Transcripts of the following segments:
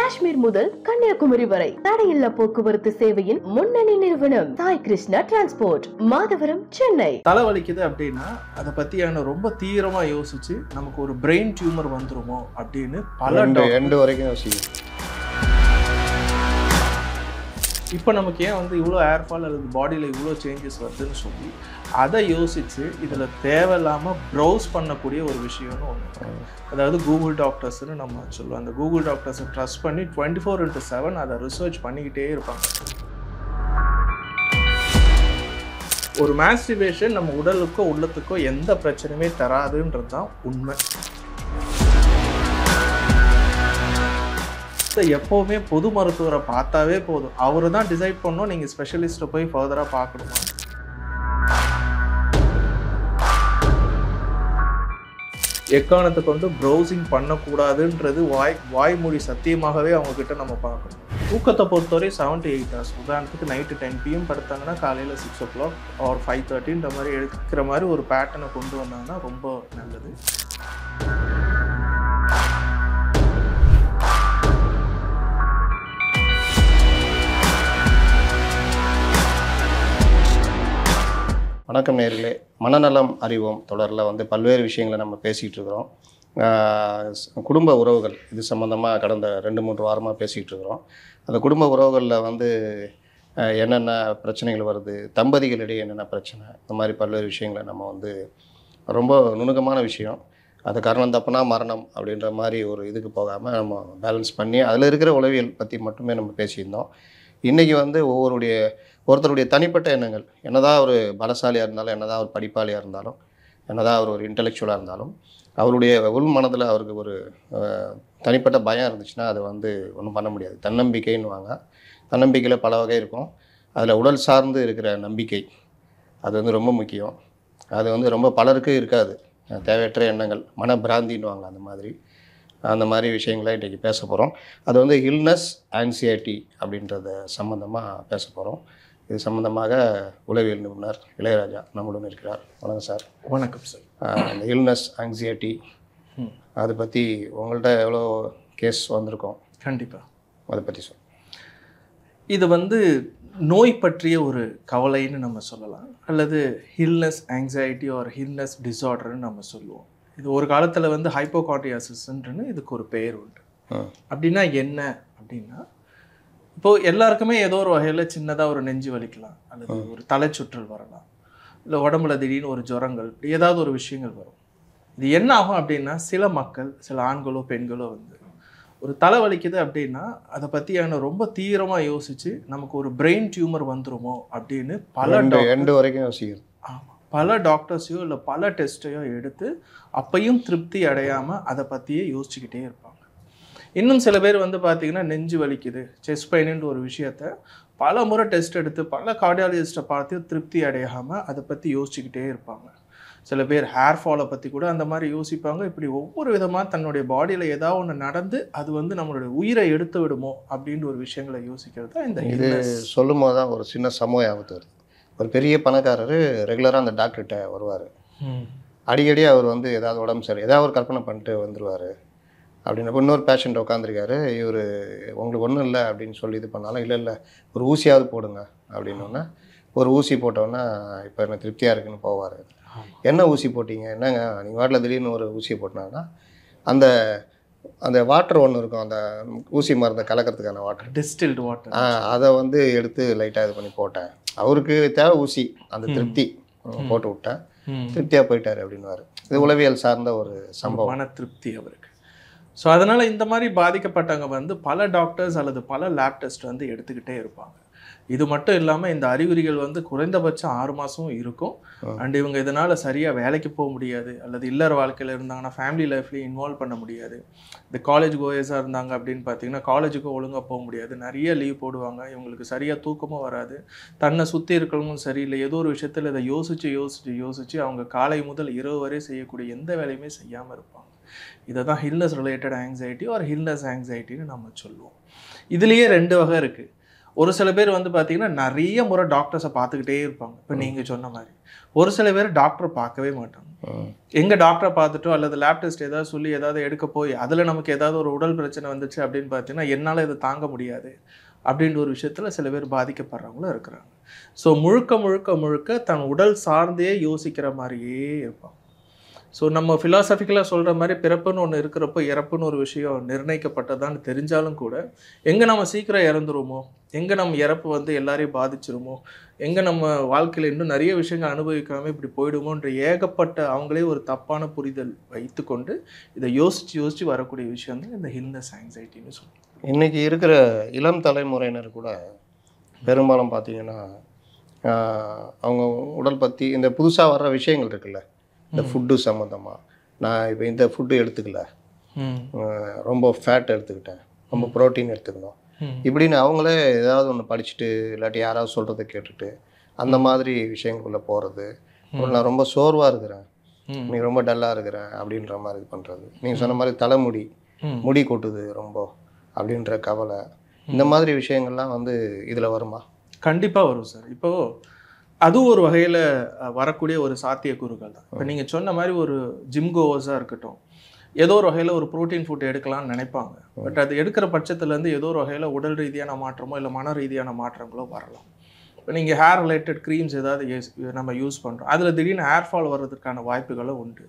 காஷ்மீர் முதல் கன்னியாகுமரி வரை தடையில்லா போக்குவரத்து சேவையின் முன்னணி நிறுவனம் சாய் கிருஷ்ணா டிரான்ஸ்போர்ட், மாதவரம், சென்னை. தலைவலிக்குது அப்படின்னா அதை பத்தியான ரொம்ப தீவிரமா யோசிச்சு நமக்கு ஒரு பிரெயின் டியூமர் வந்துருமோ அப்படின்னு பல எண்டு வரைக்கும் யோசிக்கும். இப்போ நமக்கு ஏன் வந்து இவ்வளோ ஏர்ஃபால் அல்லது பாடியில் இவ்வளோ சேஞ்சஸ் வருதுன்னு சொல்லி அதை யோசித்து இதில் தேவையில்லாமல் ப்ரௌஸ் பண்ணக்கூடிய ஒரு விஷயம்னு ஒன்று. அதாவது கூகுள் டாக்டர்ஸ்னு நம்ம சொல்லுவோம். அந்த கூகுள் டாக்டர்ஸை ட்ரஸ்ட் பண்ணி 24/7 அதை ரிசர்ச் பண்ணிக்கிட்டே இருப்பாங்க. ஒரு மாஸ்டிபேஷன் நம்ம உடலுக்கோ உள்ளத்துக்கோ எந்த பிரச்சனையுமே தராதுன்றது தான் உண்மை. எப்போவுமே பொது மருத்துவரை பார்த்தாவே போதும். அவரு தான் டிசைட் பண்ணணும் நீங்கள் ஸ்பெஷலிஸ்ட்டை போய் ஃபர்தராக பார்க்கணுமா. எக்காரணத்தை கொண்டு ப்ரௌசிங் பண்ணக்கூடாதுன்றது வாய்மொழி சத்தியமாகவே அவங்கக்கிட்ட நம்ம பார்க்கணும். தூக்கத்தை பொறுத்தவரை 7 to 8 hours. உதாரணத்துக்கு நைட்டு 10 PM படுத்தாங்கன்னா காலையில் 6 o'clock or 5:30 இந்த மாதிரி எடுக்கிற மாதிரி ஒரு பேட்டர்னை கொண்டு வந்தாங்கன்னா ரொம்ப நல்லது. வணக்கம் நேயர்களே, மனநலம் அறிவோம் தொடரில் வந்து பல்வேறு விஷயங்களை நம்ம பேசிகிட்டு இருக்கிறோம். குடும்ப உறவுகள் இது சம்மந்தமாக கடந்த 2-3 வாரமாக பேசிகிட்டு இருக்கிறோம். அந்த குடும்ப உறவுகளில் வந்து என்னென்ன பிரச்சனைகள் வருது, தம்பதிகளிடையே என்னென்ன பிரச்சனை, இந்த மாதிரி பல்வேறு விஷயங்களை நம்ம வந்து ரொம்ப நுணுக்கமான விஷயம். அது காரணம் தப்புனா மரணம் அப்படின்ற மாதிரி ஒரு இதுக்கு போகாமல் நம்ம பேலன்ஸ் பண்ணி அதில் இருக்கிற உளவியல் பற்றி மட்டுமே நம்ம பேசியிருந்தோம். இன்றைக்கி வந்து ஒருத்தருடைய தனிப்பட்ட எண்ணங்கள், என்னதான் ஒரு பலசாலியாக இருந்தாலும், என்னதான் ஒரு படிப்பாளியாக இருந்தாலும், என்னதான் ஒரு இன்டெலெக்சுவலாக இருந்தாலும், அவருடைய உள் மனதில் அவருக்கு ஒரு தனிப்பட்ட பயம் இருந்துச்சுன்னா அதை வந்து ஒன்றும் பண்ண முடியாது. தன்னம்பிக்கைன்னுவாங்க. தன்னம்பிக்கையில் பல வகை இருக்கும். அதில் உடல் சார்ந்து இருக்கிற நம்பிக்கை அது வந்து ரொம்ப முக்கியம். அது வந்து ரொம்ப பலருக்கு இருக்காது. தேவையற்ற எண்ணங்கள், மனப்பிராந்தின்னுவாங்க. அந்த மாதிரி விஷயங்களை இன்றைக்கி பேச போகிறோம். அது வந்து இல்னஸ், ஆங்ஸைட்டி அப்படின்றத சம்மந்தமாக பேச போகிறோம். இது சம்மந்தமாக உளவியல் நிபுணர் இளையராஜா நம்மளுடன் இருக்கிறார். வணக்கம் சார். வணக்கம் சார். இந்த இல்னஸ், ஆங்ஸைட்டி அதை பற்றி உங்கள்கிட்ட எவ்வளோ கேஸ் வந்திருக்கோம்? கண்டிப்பாக அதை பற்றி சொல். இது வந்து நோய் பற்றிய ஒரு கவலைன்னு நம்ம சொல்லலாம், அல்லது ஹில்னஸ் ஆங்ஸைட்டி ஒரு ஹில்னஸ் டிஸார்டர்னு நம்ம சொல்லுவோம். இது ஒரு காலத்தில் வந்து ஹைப்போகார்டியாசிஸ்ன்னு இதுக்கு ஒரு பெயர் உண்டு. அப்படின்னா என்ன அப்படின்னா, இப்போது எல்லாருக்குமே ஏதோ ஒரு வகையில் சின்னதாக ஒரு நெஞ்சு வலிக்கலாம், அல்லது ஒரு தலைச்சுற்றல் வரலாம், இல்லை உடம்புல திடீர்னு ஒரு ஜுரங்கள், ஏதாவது ஒரு விஷயங்கள் வரும். இது என்ன ஆகும் அப்படின்னா, சில மக்கள், சில ஆண்களோ பெண்களோ வந்து ஒரு தலை வலிக்குது அப்படின்னா அதை பற்றியான ரொம்ப தீவிரமாக யோசித்து நமக்கு ஒரு பிரெயின் டியூமர் வந்துருமோ அப்படின்னு எண்டு வரைக்கும் யோசிக்கிறது. ஆமாம், பல டாக்டர்ஸையோ இல்லை பல டெஸ்ட்டையோ எடுத்து அப்பையும் திருப்தி அடையாமல் அதை பற்றியே யோசிச்சுக்கிட்டே இருப்பாங்க. இன்னும் சில பேர் வந்து பார்த்திங்கன்னா நெஞ்சு வலிக்குது, செஸ்ட் பெயின்ன்ற ஒரு விஷயத்த பல முறை டெஸ்ட் எடுத்து பல கார்டியாலஜிஸ்ட்டை பார்த்து திருப்தி அடையாமல் அதை பற்றி யோசிச்சுக்கிட்டே இருப்பாங்க. சில பேர் ஹேர் ஃபாலை பற்றி கூட அந்த மாதிரி யோசிப்பாங்க. இப்படி ஒவ்வொரு விதமாக தன்னுடைய பாடியில் ஏதாவது ஒன்று நடந்து அது வந்து நம்மளுடைய உயிரை எடுத்து விடுமோ அப்படின்ற ஒரு விஷயங்களை யோசிக்கிறது தான் இந்த இது. சொல்லும் போது தான் ஒரு சின்ன சமூக ஆபத்து வருது. ஒரு பெரிய பணக்காரர் ரெகுலராக அந்த டாக்டர்கிட்ட வருவார். அடிக்கடி அவர் வந்து ஏதாவது உடம்பு சரி ஏதாவது ஒரு கற்பனை பண்ணிட்டு வந்துடுவார். அப்படின்னப்போ இன்னொரு பேஷண்ட் உட்காந்துருக்காரு. இவர் உங்களுக்கு ஒன்றும் இல்லை அப்படின்னு சொல்லி இது பண்ணாலும், இல்லை ஒரு ஊசியாவது போடுங்க அப்படின்னோடனே ஒரு ஊசி போட்டோன்னா இப்போ என்ன திருப்தியாக இருக்குன்னு போவார். என்ன ஊசி போட்டிங்க, என்னங்க நீங்கள் வாட்டில் திடீர்னு ஒரு ஊசியை போட்டினாங்கன்னா அந்த அந்த வாட்டர் ஒன்று இருக்கும், அந்த ஊசி மருந்தை கலக்கிறதுக்கான வாட்டர், டிஸ்டில்டு வாட்டர், அதை வந்து எடுத்து லைட்டாக இது பண்ணி போட்டேன். அவருக்கு தேவை ஊசி, அந்த திருப்தி போட்டு விட்டேன், திருப்தியாக போயிட்டார் அப்படின்வார். இது உளவியல் சார்ந்த ஒரு சம்பவம், மன திருப்தி அவருக்கு. ஸோ அதனால் இந்த மாதிரி பாதிக்கப்பட்டவங்க வந்து பல டாக்டர்ஸ் அல்லது பல லேப் டெஸ்ட் வந்து எடுத்துக்கிட்டே இருப்பாங்க. இது மட்டும் இல்லாமல் இந்த அறிகுறிகள் வந்து குறைந்தபட்சம் 6 மாதமும் இருக்கும். அண்ட் இவங்க இதனால் சரியாக வேலைக்கு போக முடியாது, அல்லது இல்லற வாழ்க்கையில் இருந்தாங்கன்னா ஃபேமிலி லைஃப்லேயும் இன்வால்வ் பண்ண முடியாது. இந்த காலேஜ் கோயர்ஸாக இருந்தாங்க அப்படின்னு பார்த்தீங்கன்னா காலேஜுக்கும் ஒழுங்காக போக முடியாது, நிறைய லீவ் போடுவாங்க. இவங்களுக்கு சரியாக தூக்கமும் வராது, தன்னை சுற்றி இருக்கிறவங்களும் சரியில்லை. ஏதோ ஒரு விஷயத்தில் இதை யோசித்து அவங்க காலை முதல் இரவு வரை செய்யக்கூடிய எந்த வேலையுமே செய்யாமல் இருப்பாங்க. இதை தான் ஹில்னஸ் ரிலேட்டட் ஆங்ஸைட்டி ஒரு ஹில்னஸ் ஆங்ஸைட்டின்னு நம்ம சொல்லுவோம். இதுலேயே 2 வகை இருக்குது. ஒரு சில பேர் வந்து பார்த்தீங்கன்னா நிறைய முறை டாக்டர்ஸை பார்த்துக்கிட்டே இருப்பாங்க. இப்போ நீங்கள் சொன்ன மாதிரி ஒரு சில பேர் டாக்டர் பார்க்கவே மாட்டாங்க. எங்கள் டாக்டரை பார்த்துட்டோ அல்லது லேப் டெஸ்ட் ஏதாவது சொல்லி ஏதாவது எடுக்க போய் அதில் நமக்கு ஏதாவது ஒரு உடல் பிரச்சனை வந்துச்சு அப்படின்னு பார்த்தீங்கன்னா என்னால் இதை தாங்க முடியாது அப்படின்ற ஒரு விஷயத்தில் சில பேர் பாதிக்கப்படுறவங்களும் இருக்கிறாங்க. ஸோ முழுக்க முழுக்க முழுக்க தன் உடல் சார்ந்தே யோசிக்கிற மாதிரியே இருப்பாங்க. ஸோ நம்ம ஃபிலாசபிக்கலாக சொல்கிற மாதிரி பிறப்புன்னு ஒன்று இருக்கிறப்போ இறப்புன்னு ஒரு விஷயம் நிர்ணயிக்கப்பட்டதான்னு தெரிஞ்சாலும் கூட எங்கே நம்ம சீக்கிரம் இறந்துருமோ, எங்கே நம்ம இறப்பு வந்து எல்லாரையும் பாதிச்சிருமோ, எங்கே நம்ம வாழ்க்கையில் இன்னும் நிறைய விஷயங்கள் அனுபவிக்காமல் இப்படி போயிடுமோன்ற ஏகப்பட்ட அவங்களே ஒரு தப்பான புரிதல் வைத்துக்கொண்டு இதை யோசித்து வரக்கூடிய விஷயம் தான் இந்த ஹில்னஸ் ஆங்ஸைட்டின்னு சொல்லுவோம். இன்றைக்கி இருக்கிற இளம் தலைமுறையினர் கூட பெரும்பாலும் பார்த்திங்கன்னா அவங்க உடல் பற்றி இந்த புதுசாக வர்ற விஷயங்கள் இருக்குல்ல, இந்த ஃபுட்டு சம்மந்தமாக, நான் இப்போ இந்த ஃபுட்டு எடுத்துக்கல, ரொம்ப ஃபேட் எடுத்துக்கிட்டேன், ரொம்ப ப்ரோட்டீன் எடுத்துக்கணும் இப்படின்னு அவங்களே ஏதாவது ஒன்று படிச்சுட்டு இல்லாட்டி யாராவது சொல்கிறத கேட்டுட்டு அந்த மாதிரி விஷயங்களுக்குள்ளே போகிறது. நான் ரொம்ப சோர்வாக இருக்கிறேன், நீ ரொம்ப டல்லாக இருக்கிறேன் அப்படின்ற மாதிரி இது பண்ணுறது. நீங்கள் சொன்ன மாதிரி தலைமுடி முடி கொட்டுது ரொம்ப அப்படின்ற கவலை, இந்த மாதிரி விஷயங்கள்லாம் வந்து இதில் வருமா? கண்டிப்பாக வரும் சார். இப்போது அதுவும் ஒரு வகையில் வரக்கூடிய ஒரு சாத்தியக்கூறுகள் தான். இப்போ நீங்கள் சொன்ன மாதிரி ஒரு ஜிம் கோவர்ஸாக இருக்கட்டும், ஏதோ ஒரு வகையில் ஒரு ப்ரோட்டீன் ஃபுட் எடுக்கலாம்னு நினைப்பாங்க. பட் அது எடுக்கிற பட்சத்துலேருந்து ஏதோ ஒரு வகையில் உடல் ரீதியான மாற்றமோ இல்லை மன ரீதியான மாற்றங்களோ வரலாம். இப்போ நீங்கள் ஹேர் ரிலேட்டட் க்ரீம்ஸ் ஏதாவது நம்ம யூஸ் பண்ணுறோம், அதில் திடீர்னு ஹேர் ஃபால் வர்றதுக்கான வாய்ப்புகளும் உண்டு.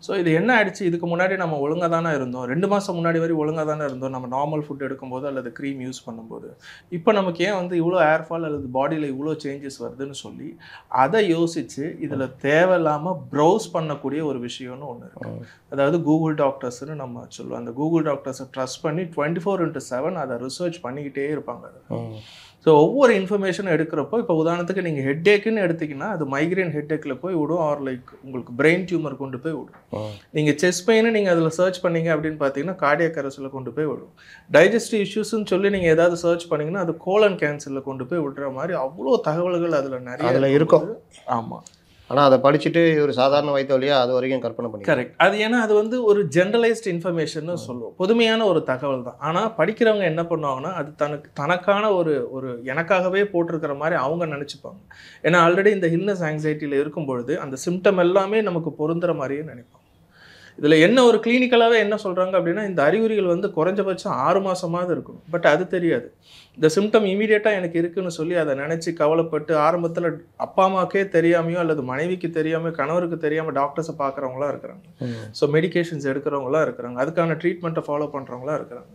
ஸோ இது என்ன ஆயிடுச்சு, இதுக்கு முன்னாடி நம்ம ஒழுங்காக தானே இருந்தோம், 2 மாதம் முன்னாடி வரை ஒழுங்காக தானே இருந்தோம் நம்ம நார்மல் ஃபுட் எடுக்கும்போது அல்லது க்ரீம் யூஸ் பண்ணும்போது, இப்போ நமக்கு ஏன் வந்து இவ்வளோ ஹேர் ஃபால் அல்லது பாடியில் இவ்வளோ சேஞ்சஸ் வருதுன்னு சொல்லி அதை யோசித்து இதில் தேவையில்லாமல் ப்ரௌஸ் பண்ணக்கூடிய ஒரு விஷயம்னு ஒன்று இருக்குது. அதாவது கூகுள் டாக்டர்ஸ்னு நம்ம சொல்லுவோம். அந்த கூகுள் டாக்டர்ஸை ட்ரஸ்ட் பண்ணி 24/7 அதை ரிசர்ச் பண்ணிக்கிட்டே இருப்பாங்க. ஸோ ஒவ்வொரு இன்ஃபர்மேஷனும் எடுக்கிறப்போ, இப்போ உதாரணத்துக்கு நீங்கள் ஹெட்டேக்குன்னு எடுத்திங்கன்னா அது மைக்ரேன் ஹெட்டேக்கில் போய் விடும், ஆர் லைக் உங்களுக்கு பிரெயின் டியூமர் கொண்டு போய் விடும். நீங்கள் செஸ்ட் பெயின்னு நீங்கள் அதில் சர்ச் பண்ணீங்க அப்படின்னு பார்த்தீங்கன்னா கார்டியாக் அரெஸ்ட்டில் கொண்டு போய் விடும். டைஜஸ்டிவ் இஷ்யூஸ்ன்னு சொல்லி நீங்கள் ஏதாவது சர்ச் பண்ணிங்கன்னா அது கோலன் கேன்சரில் கொண்டு போய் விடுற மாதிரி அவ்வளோ தகவல்கள் அதில் நிறைய இருக்கும். ஆமாம். ஆனால் அதை படிச்சுட்டு ஒரு சாதாரண வைத்த வழியாக அது வரைக்கும் கற்பனை பண்ணி கரெக்ட். அது ஏன்னா அது வந்து ஒரு ஜென்ரலைஸ்ட் இன்ஃபர்மேஷன் சொல்லுவோம், பொதுமையான ஒரு தகவல் தான். ஆனால் படிக்கிறவங்க என்ன பண்ணுவாங்கன்னா அது தனக்கான ஒரு எனக்காகவே போட்டிருக்கிற மாதிரி அவங்க நினச்சிப்பாங்க. ஏன்னா ஆல்ரெடி இந்த ஹில்னஸ் ஆங்ஸைட்டியில் இருக்கும் பொழுது அந்த சிம்டம் எல்லாமே நமக்கு பொருந்துற மாதிரியே நினைப்பாங்க. இதில் என்ன ஒரு கிளினிக்கலாகவே என்ன சொல்கிறாங்க அப்படின்னா இந்த அறிகுறிகள் வந்து குறைஞ்சபட்சம் 6 மாதமாவது இருக்கணும். பட் அது தெரியாது. இந்த சிம்டம் இமீடியட்டாக எனக்கு இருக்குன்னு சொல்லி அதை நினச்சி கவலைப்பட்டு ஆரம்பத்தில் அப்பா அம்மாக்கே தெரியாமையோ அல்லது மனைவிக்கு தெரியாமல் கணவருக்கு தெரியாமல் டாக்டர்ஸை பார்க்குறவங்களாம் இருக்கிறாங்க. ஸோ மெடிக்கேஷன்ஸ் எடுக்கிறவங்களாம் இருக்கிறாங்க, அதுக்கான ட்ரீட்மெண்ட்டை ஃபாலோ பண்ணுறவங்களாம் இருக்கிறாங்க.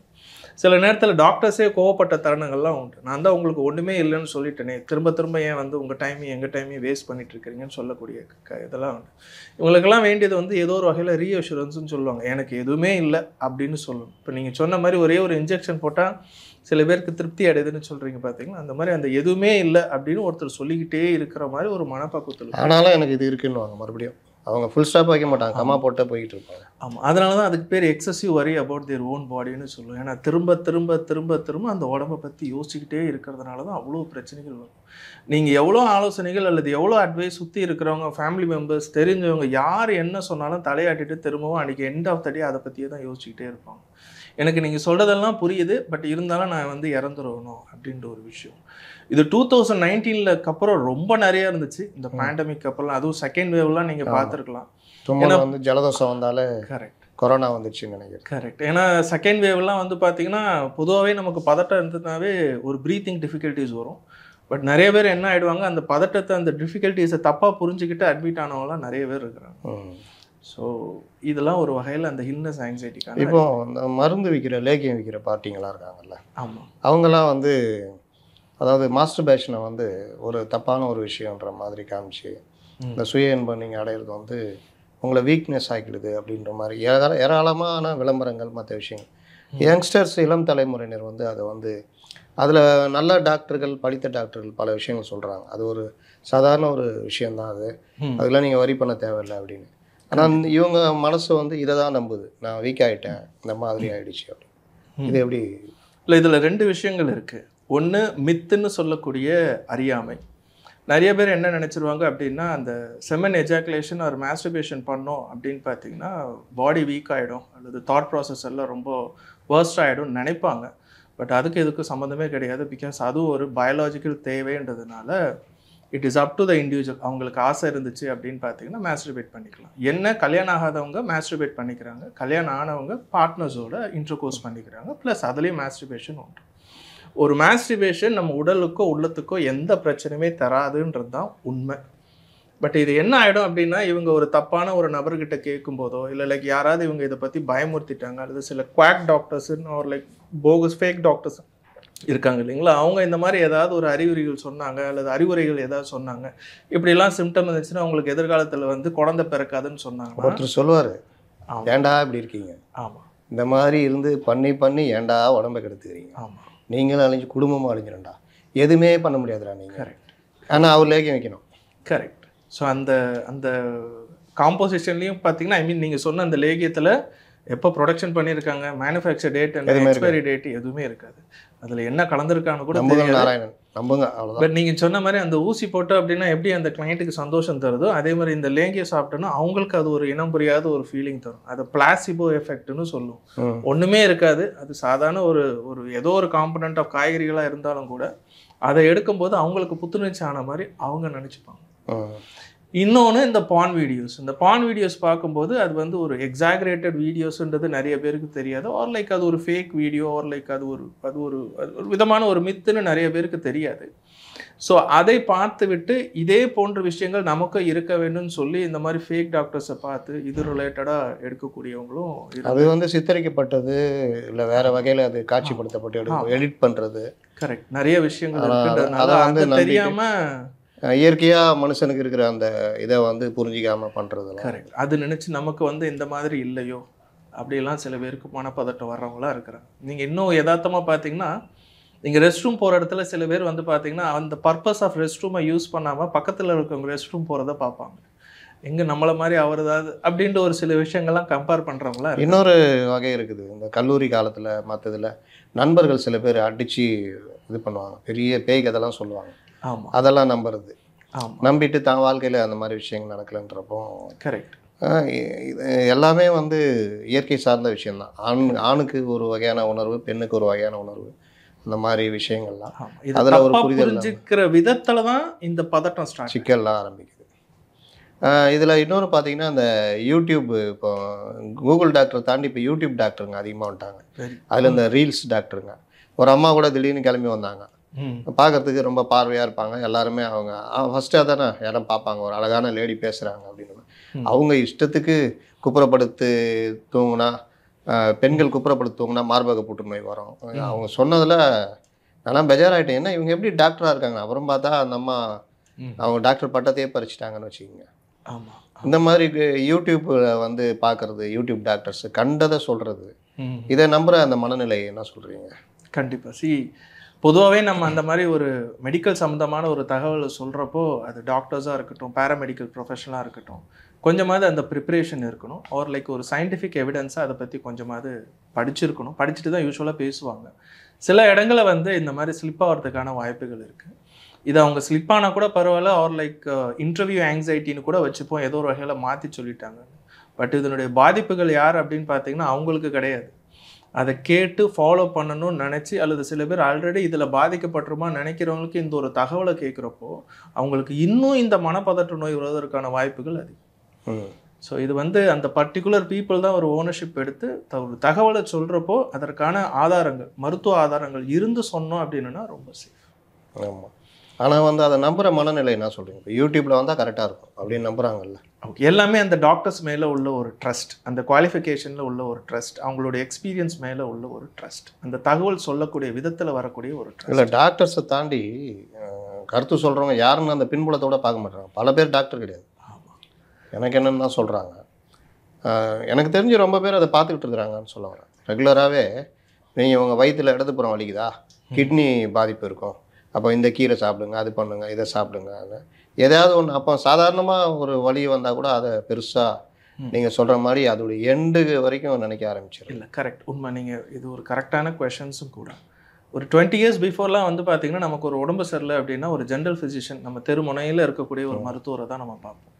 சில நேரத்தில் டாக்டர்ஸே கோவப்பட்ட தருணங்கள்லாம் உண்டு. நான் தான் உங்களுக்கு ஒன்றுமே இல்லைன்னு சொல்லிட்டேனே, திரும்ப திரும்ப ஏன் வந்து உங்கள் டைமையும் எங்கள் டைமையும் வேஸ்ட் பண்ணிட்டு இருக்கிறீங்கன்னு சொல்லக்கூடிய இதெல்லாம் உண்டு. இவங்களுக்கெல்லாம் வேண்டியது வந்து ஏதோ ஒரு வகையில் ரீஅஷூரன்ஸ்னு சொல்லுவாங்க, எனக்கு எதுவுமே இல்லை அப்படின்னு சொல்லணும். இப்போ நீங்கள் சொன்ன மாதிரி ஒரே ஒரு இன்ஜெக்ஷன் போட்டால் சில பேருக்கு திருப்தி அடையுதுன்னு சொல்கிறீங்க பார்த்தீங்களா, அந்த மாதிரி அந்த எதுவுமே இல்லை அப்படின்னு ஒருத்தர் சொல்லிக்கிட்டே இருக்கிற மாதிரி ஒரு மனப்பக்குவத்தில். ஆனாலும் எனக்கு இது இருக்குன்னு மறுபடியும் அவங்க ஃபுல் ஸ்டாப் வைக்க மாட்டாங்க, கம்மா போட்டு போயிட்டு இருப்பாங்க. ஆமாம், அதனால தான் அதுக்கு பேர் excessive worry about their own பாடின்னு சொல்லுவோம். ஏன்னா திரும்ப திரும்ப திரும்ப திரும்ப அந்த உடம்பை பற்றி யோசிச்சுக்கிட்டே இருக்கிறதுனால தான் அவ்வளோ பிரச்சனைகள் வரும். நீங்கள் எவ்வளோ ஆலோசனைகள் அல்லது எவ்வளோ அட்வைஸ் சுற்றி இருக்கிறவங்க, ஃபேமிலி மெம்பர்ஸ், தெரிஞ்சவங்க யார் என்ன சொன்னாலும் தலையாட்டிட்டு திரும்பவும் அன்றைக்கி எண்ட் ஆஃப் த டே அதை பற்றியே தான் யோசிச்சுக்கிட்டே இருப்பாங்க. எனக்கு நீங்கள் சொல்கிறதெல்லாம் புரியுது, பட் இருந்தாலும் நான் வந்து இறந்துடணும் அப்படின்ற ஒரு விஷயம். இது 2019 அப்புறம் ரொம்ப நிறைய இருந்துச்சு, இந்த பேண்டமிக் அப்புறம். அதுவும் செகண்ட் வேவ்லாம் நீங்கள் பார்த்துருக்கலாம். வந்து ஜலதோஷம் வந்தாலே கரெக்ட், கொரோனா வந்துச்சுன்னு நினைக்கிறேன். கரெக்ட். ஏன்னா செகண்ட் வேவ்லாம் வந்து பார்த்தீங்கன்னா பொதுவாகவே நமக்கு பதட்டம் இருந்ததுனாவே ஒரு ப்ரீத்திங் டிஃபிகல்ட்டிஸ் வரும். பட் நிறைய பேர் என்ன ஆகிடுவாங்க, அந்த பதட்டத்தை அந்த டிஃபிகல்ட்டிஸை தப்பாக புரிஞ்சுக்கிட்டு அட்மிட் ஆனவங்களாம் நிறைய பேர் இருக்கிறாங்க. ஸோ இதெல்லாம் ஒரு வகையில் அந்த ஹில்னஸ் ஆங்ஸைட்டிக்கான. இப்போ இந்த மருந்து விற்கிற லேக்கியம் விற்கிற பார்ட்டிங்களாம் இருக்காங்கல்ல, ஆமாம், அவங்கெல்லாம் வந்து அதாவது மாஸ்டர்பேஷனை வந்து ஒரு தப்பான ஒரு விஷயன்ற மாதிரி காமிச்சு இந்த சுய இன்பம் நீங்கள் அடையிறது வந்து உங்களை வீக்னஸ் ஆக்கிடுது அப்படின்ற மாதிரி ஏராளமான விளம்பரங்கள் மற்ற விஷயங்கள். யங்ஸ்டர்ஸ் இளம் தலைமுறையினர் வந்து அதை வந்து அதில் நல்ல டாக்டர்கள், படித்த டாக்டர்கள் பல விஷயங்கள் சொல்கிறாங்க, அது ஒரு சாதாரண ஒரு விஷயந்தான், அதெல்லாம் நீங்கள் வரி பண்ண தேவையில்லை அப்படின்னு. ஆனால் இவங்க மனசு வந்து இதை தான் நம்புது, நான் வீக் ஆகிட்டேன், இந்த மாதிரி ஆகிடுச்சு அப்படின்னு. இது எப்படி? இல்லை, இதில் 2 விஷயங்கள் இருக்குது. ஒன்று மித்துன்னு சொல்லக்கூடிய அறியாமை. நிறைய பேர் என்ன நினச்சிருவாங்க அப்படின்னா, அந்த செமன் எஜாக்குலேஷன் ஒரு மாஸ்டர்பேஷன் பண்ணோம் அப்படின்னு பார்த்தீங்கன்னா பாடி வீக் ஆகிடும் அல்லது தாட் ப்ராசஸ் எல்லாம் ரொம்ப வேர்ஸ்ட் ஆகிடும்னு நினைப்பாங்க. பட் அதுக்கு இதுக்கு சம்மந்தமே கிடையாது. பிகாஸ் அதுவும் ஒரு பயாலஜிக்கல் தேவைன்றதுனால it is up to the individual. அவங்களுக்கு ஆசை இருந்துச்சு அப்படின்னு பார்த்தீங்கன்னா மாஸ்டர்பேட் பண்ணிக்கலாம். என்ன கல்யாணம் ஆகாதவங்க மாஸ்டர்பேட் பண்ணிக்கிறாங்க, கல்யாணம் ஆனவங்க பார்ட்னர்ஸோட இன்டர்கோர்ஸ் பண்ணிக்கிறாங்க. ப்ளஸ் அதுலேயும் மாஸ்டர்பேஷன் உண்டு. ஒரு மாஸ்டர்பேஷன் நம்ம உடலுக்கோ உள்ளத்துக்கோ எந்த பிரச்சனையுமே தராதுன்றது தான் உண்மை. பட் இது என்ன ஆகிடும் அப்படின்னா, இவங்க ஒரு தப்பான ஒரு நபர்கிட்ட கேட்கும்போதோ இல்லை லைக் யாராவது இவங்க இதை பற்றி பயமுறுத்திட்டாங்க, அல்லது சில குவாக் டாக்டர்ஸ்ன்னு ஒரு லைக் போகஸ் ஃபேக் டாக்டர்ஸ் இருக்காங்க இல்லைங்களா, அவங்க இந்த மாதிரி ஏதாவது ஒரு அறிகுறிகள் சொன்னாங்க அல்லது அறிவுரைகள் ஏதாவது சொன்னாங்க, இப்படிலாம் சிம்டம் இருந்துச்சுன்னா அவங்களுக்கு எதிர்காலத்தில் வந்து குழந்தை பிறக்காதுன்னு சொன்னாங்க. ஒருத்தர் சொல்லுவார், ஏன்டா இப்படி இருக்கீங்க, ஆமாம் இந்த மாதிரி இருந்து பண்ணி ஏன்டா உடம்பை கெடுத்துக்கிறீங்க, ஆமாம் நீங்களும் அழிஞ்சு குடும்பமும் அழிஞ்சிடண்டா, எதுவுமே பண்ண முடியாதுடா நீங்கள். கரெக்ட். ஆனால் அவர் லேக்கியம் வைக்கணும். கரெக்ட். ஸோ அந்த அந்த காம்போசிஷன்லேயும் பார்த்தீங்கன்னா நீங்கள் சொன்ன அந்த லேகியத்தில் எப்போ ப்ரொடக்ஷன் பண்ணியிருக்காங்க, manufacture date and expiry date எதுவுமே இருக்காது. அதில் என்ன கலந்துருக்கான்னு கூட தெரியாது. நாராயணன் நம்புங்க அவ்வளோதான். பட் நீங்கள் சொன்ன மாதிரி அந்த ஊசி போட்டோம் அப்படின்னா எப்படி அந்த கிளைண்ட்டுக்கு சந்தோஷம் தருதோ, அதே மாதிரி இந்த லேங்கியை சாப்பிட்டோன்னா அவங்களுக்கு அது ஒரு இனம் புரியாத ஒரு ஃபீலிங் தரும். அது பிளாசிபோ எஃபெக்ட்னு சொல்லுவோம். ஒன்றுமே இருக்காது, அது சாதாரண ஒரு ஏதோ ஒரு காம்பனண்ட் ஆஃப் காய்கறிகளாக இருந்தாலும் கூட அதை எடுக்கும்போது அவங்களுக்கு புத்துணர்ச்சி ஆன மாதிரி அவங்க நினச்சிப்பாங்க. இன்னொன்று இந்த பான் வீடியோஸ் பார்க்கும்போது அது வந்து ஒரு எக்ஸாகரேட்டட் வீடியோஸ்ன்றது நிறைய பேருக்கு தெரியாது. ஆர் லைக் அது ஒரு ஃபேக் வீடியோ, ஆர் லைக் அது ஒரு விதமான ஒரு மித்துன்னு நிறைய பேருக்கு தெரியாது. ஸோ அதை பார்த்து விட்டு இதே போன்ற விஷயங்கள் நமக்கு இருக்க வேண்டும்னு சொல்லி இந்த மாதிரி ஃபேக் டாக்டர்ஸை பார்த்து இது ரிலேட்டடாக எடுக்கக்கூடியவங்களும் அது வந்து சித்தரிக்கப்பட்டது இல்லை வேற வகையில் அது காட்சிப்படுத்தப்பட்டு எடிட் பண்ணுறது. கரெக்ட். நிறைய விஷயங்கள் இருக்குன்றதுனால வந்து தெரியாமல் இயற்கையாக மனுஷனுக்கு இருக்கிற அந்த இதை வந்து புரிஞ்சிக்காமல் பண்ணுறது. கரெக்ட். அது நினச்சி நமக்கு வந்து இந்த மாதிரி இல்லையோ அப்படிலாம் சில பேருக்கு மனப்பதட்டம் வர்றவங்களாம் இருக்கிறாங்க. நீங்கள் இன்னும் யதார்த்தமாக பார்த்தீங்கன்னா, நீங்கள் ரெஸ்ட் ரூம் போகிற இடத்துல சில பேர் வந்து பார்த்தீங்கன்னா அந்த பர்பஸ் ஆஃப் ரெஸ்ட் ரூமை யூஸ் பண்ணாமல் பக்கத்தில் இருக்கவங்க ரெஸ்ட் ரூம் போகிறத பார்ப்பாங்க. எங்கே நம்மளை மாதிரி அவர் ஏதாவது அப்படின்ற ஒரு சில விஷயங்கள்லாம் கம்பேர் பண்ணுறவங்களா. இன்னொரு வகை இருக்குது. இந்த கல்லூரி காலத்தில் மற்றதில் நண்பர்கள் சில பேர் அடித்து இது பண்ணுவாங்க, பெரிய பேய் கதைலாம் சொல்லுவாங்க. ஆமாம். அதெல்லாம் நம்புறது. ஆமாம். நம்பிட்டு தான் வாழ்க்கையில் அந்த மாதிரி விஷயங்கள் நடக்கலைன்றப்போ கரெக்ட். இது எல்லாமே வந்து இயற்கை சார்ந்த விஷயம்தான். ஆணுக்கு ஒரு வகையான உணர்வு, பெண்ணுக்கு ஒரு வகையான உணர்வு, அந்த மாதிரி விஷயங்கள்லாம் அதில் ஒரு புரிதல் புரிஞ்சுக்கிற விதத்தில் தான் இந்த பதட்டம் சிக்கல்லாம் ஆரம்பிக்குது. இதில் இன்னொன்று பார்த்தீங்கன்னா, இந்த யூடியூப் இப்போ கூகுள் டாக்டர் தாண்டி இப்போ யூடியூப் டாக்டருங்க அதிகமாக வந்துட்டாங்க. அதில் இந்த ரீல்ஸ் டாக்டருங்க. ஒரு அம்மா கூட திடீர்னு கிளம்பி வந்தாங்க. பார்க்கறதுக்கு ரொம்ப பார்வையாக இருப்பாங்க. எல்லாருமே அவங்க ஃபஸ்ட்டு அதானே இடம் பார்ப்பாங்க, ஒரு அழகான லேடி பேசுகிறாங்க அப்படின்னு. அவங்க இஷ்டத்துக்கு குப்புறப்படுத்து தூங்குனா, பெண்கள் குப்புறப்படுத்து தூங்குனா மார்பக புற்றுநோய் வரும். அவங்க சொன்னதில் நான் பெஜாராயிட்டேன். என்ன இவங்க எப்படி டாக்டராக இருக்காங்க? அப்புறம் பார்த்தா அந்த அம்மா அவங்க டாக்டர் பட்டத்தையே பறிச்சிட்டாங்கன்னு வச்சுக்கோங்க. ஆமாம். இந்த மாதிரி யூடியூப்பில் வந்து பார்க்குறது, யூடியூப் டாக்டர்ஸ் கண்டதை சொல்கிறது, இதை நம்புகிற அந்த மனநிலை என்ன சொல்கிறீங்க? கண்டிப்பாக. பொதுவாகவே நம்ம அந்த மாதிரி ஒரு மெடிக்கல் சம்மந்தமான ஒரு தகவலை சொல்கிறப்போ அது டாக்டர்ஸாக இருக்கட்டும், பேராமெடிக்கல் ப்ரொஃபஷனலாக இருக்கட்டும், கொஞ்சமாவது அந்த ப்ரிப்ரேஷன் இருக்கணும். ஆர் லைக் ஒரு சயின்டிஃபிக் எவிடன்ஸாக அதை பற்றி கொஞ்சமாவது படிச்சிருக்கணும். படிச்சுட்டு தான் யூஸ்வலாக பேசுவாங்க. சில இடங்களை வந்து இந்த மாதிரி ஸ்லிப் ஆகிறதுக்கான வாய்ப்புகள் இருக்குது. இது அவங்க ஸ்லிப் ஆனால் கூட பரவாயில்ல, ஆர் லைக் இன்டர்வியூ ஆங்ஸைட்டின்னு கூட வச்சுப்போம், ஏதோ ஒரு வகையில் மாற்றி சொல்லிட்டாங்க. பட் இதனுடைய பாதிப்புகள் யார் அப்படின்னு பார்த்தீங்கன்னா அவங்களுக்கு கிடையாது. அதை கேட்டு ஃபாலோ பண்ணணும்னு நினச்சி அல்லது சில பேர் ஆல்ரெடி இதில் பாதிக்கப்பட்டுருமா நினைக்கிறவங்களுக்கு இந்த ஒரு தகவலை கேட்குறப்போ அவங்களுக்கு இன்னும் இந்த மனப்பதற்ற நோய் வருவதற்கான வாய்ப்புகள் அதிகம். ஸோ இது வந்து அந்த பர்டிகுலர் பீப்புள் தான் ஒரு ஓனர்ஷிப் எடுத்து ஒரு தகவலை சொல்கிறப்போ அதற்கான ஆதாரங்கள், மருத்துவ ஆதாரங்கள் இருந்து சொன்னோம் அப்படின்னா ரொம்ப சேஃப். ஆமாம். ஆனால் வந்து அதை நம்புகிற மனநிலை என்ன சொல்கிறீங்க? இப்போ யூடியூப்பில் வந்தால் கரெக்டாக இருக்கும் அப்படின்னு நம்புகிறாங்கல்ல. ஓகே. எல்லாமே அந்த டாக்டர்ஸ் மேலே உள்ள ஒரு ட்ரஸ்ட், அந்த குவாலிஃபிகேஷனில் உள்ள ஒரு ட்ரஸ்ட், அவங்களோட எக்ஸ்பீரியன்ஸ் மேலே உள்ள ஒரு ட்ரஸ்ட், அந்த தகவல் சொல்லக்கூடிய விதத்தில் வரக்கூடிய ஒரு ட்ரஸ்ட். இல்லை, டாக்டர்ஸை தாண்டி கருத்து சொல்கிறவங்க யாருன்னு அந்த பின்புலத்தோடு பார்க்க மாட்டாங்க. பல பேர் டாக்டர் கிடையாது. ஆமாம். எனக்கு என்னென்னு தான் சொல்கிறாங்க. எனக்கு தெரிஞ்சு ரொம்ப பேர் அதை பார்த்துக்கிட்டு இருக்கிறாங்கன்னு சொல்ல வரேன். ரெகுலராகவே நீங்கள் உங்கள் வயிற்றில் இடதுப்புறம் வலிக்குதா, கிட்னி பாதிப்பு இருக்கும், அப்போ இந்த கீரை சாப்பிடுங்க, அது பண்ணுங்க, இதை சாப்பிடுங்க, எதாவது ஒன்று. அப்போ சாதாரணமாக ஒரு வலி வந்தால் கூட அதை பெருசாக நீங்கள் சொல்கிற மாதிரி அதோடைய எண்டு வரைக்கும் நினைக்க ஆரம்பிச்சிடும். இல்லை, கரெக்ட், உண்மை. நீங்கள் இது ஒரு கரெக்டான கொஷன்ஸும் கூட. ஒரு 20 years பிஃபோர்லாம் வந்து பார்த்திங்கன்னா நமக்கு ஒரு உடம்பு சரியில்லை அப்படின்னா ஒரு ஜென்ரல் ஃபிசிஷியன், நம்ம தெருமுனையில் இருக்கக்கூடிய ஒரு மருத்துவரை தான் நம்ம பார்ப்போம்.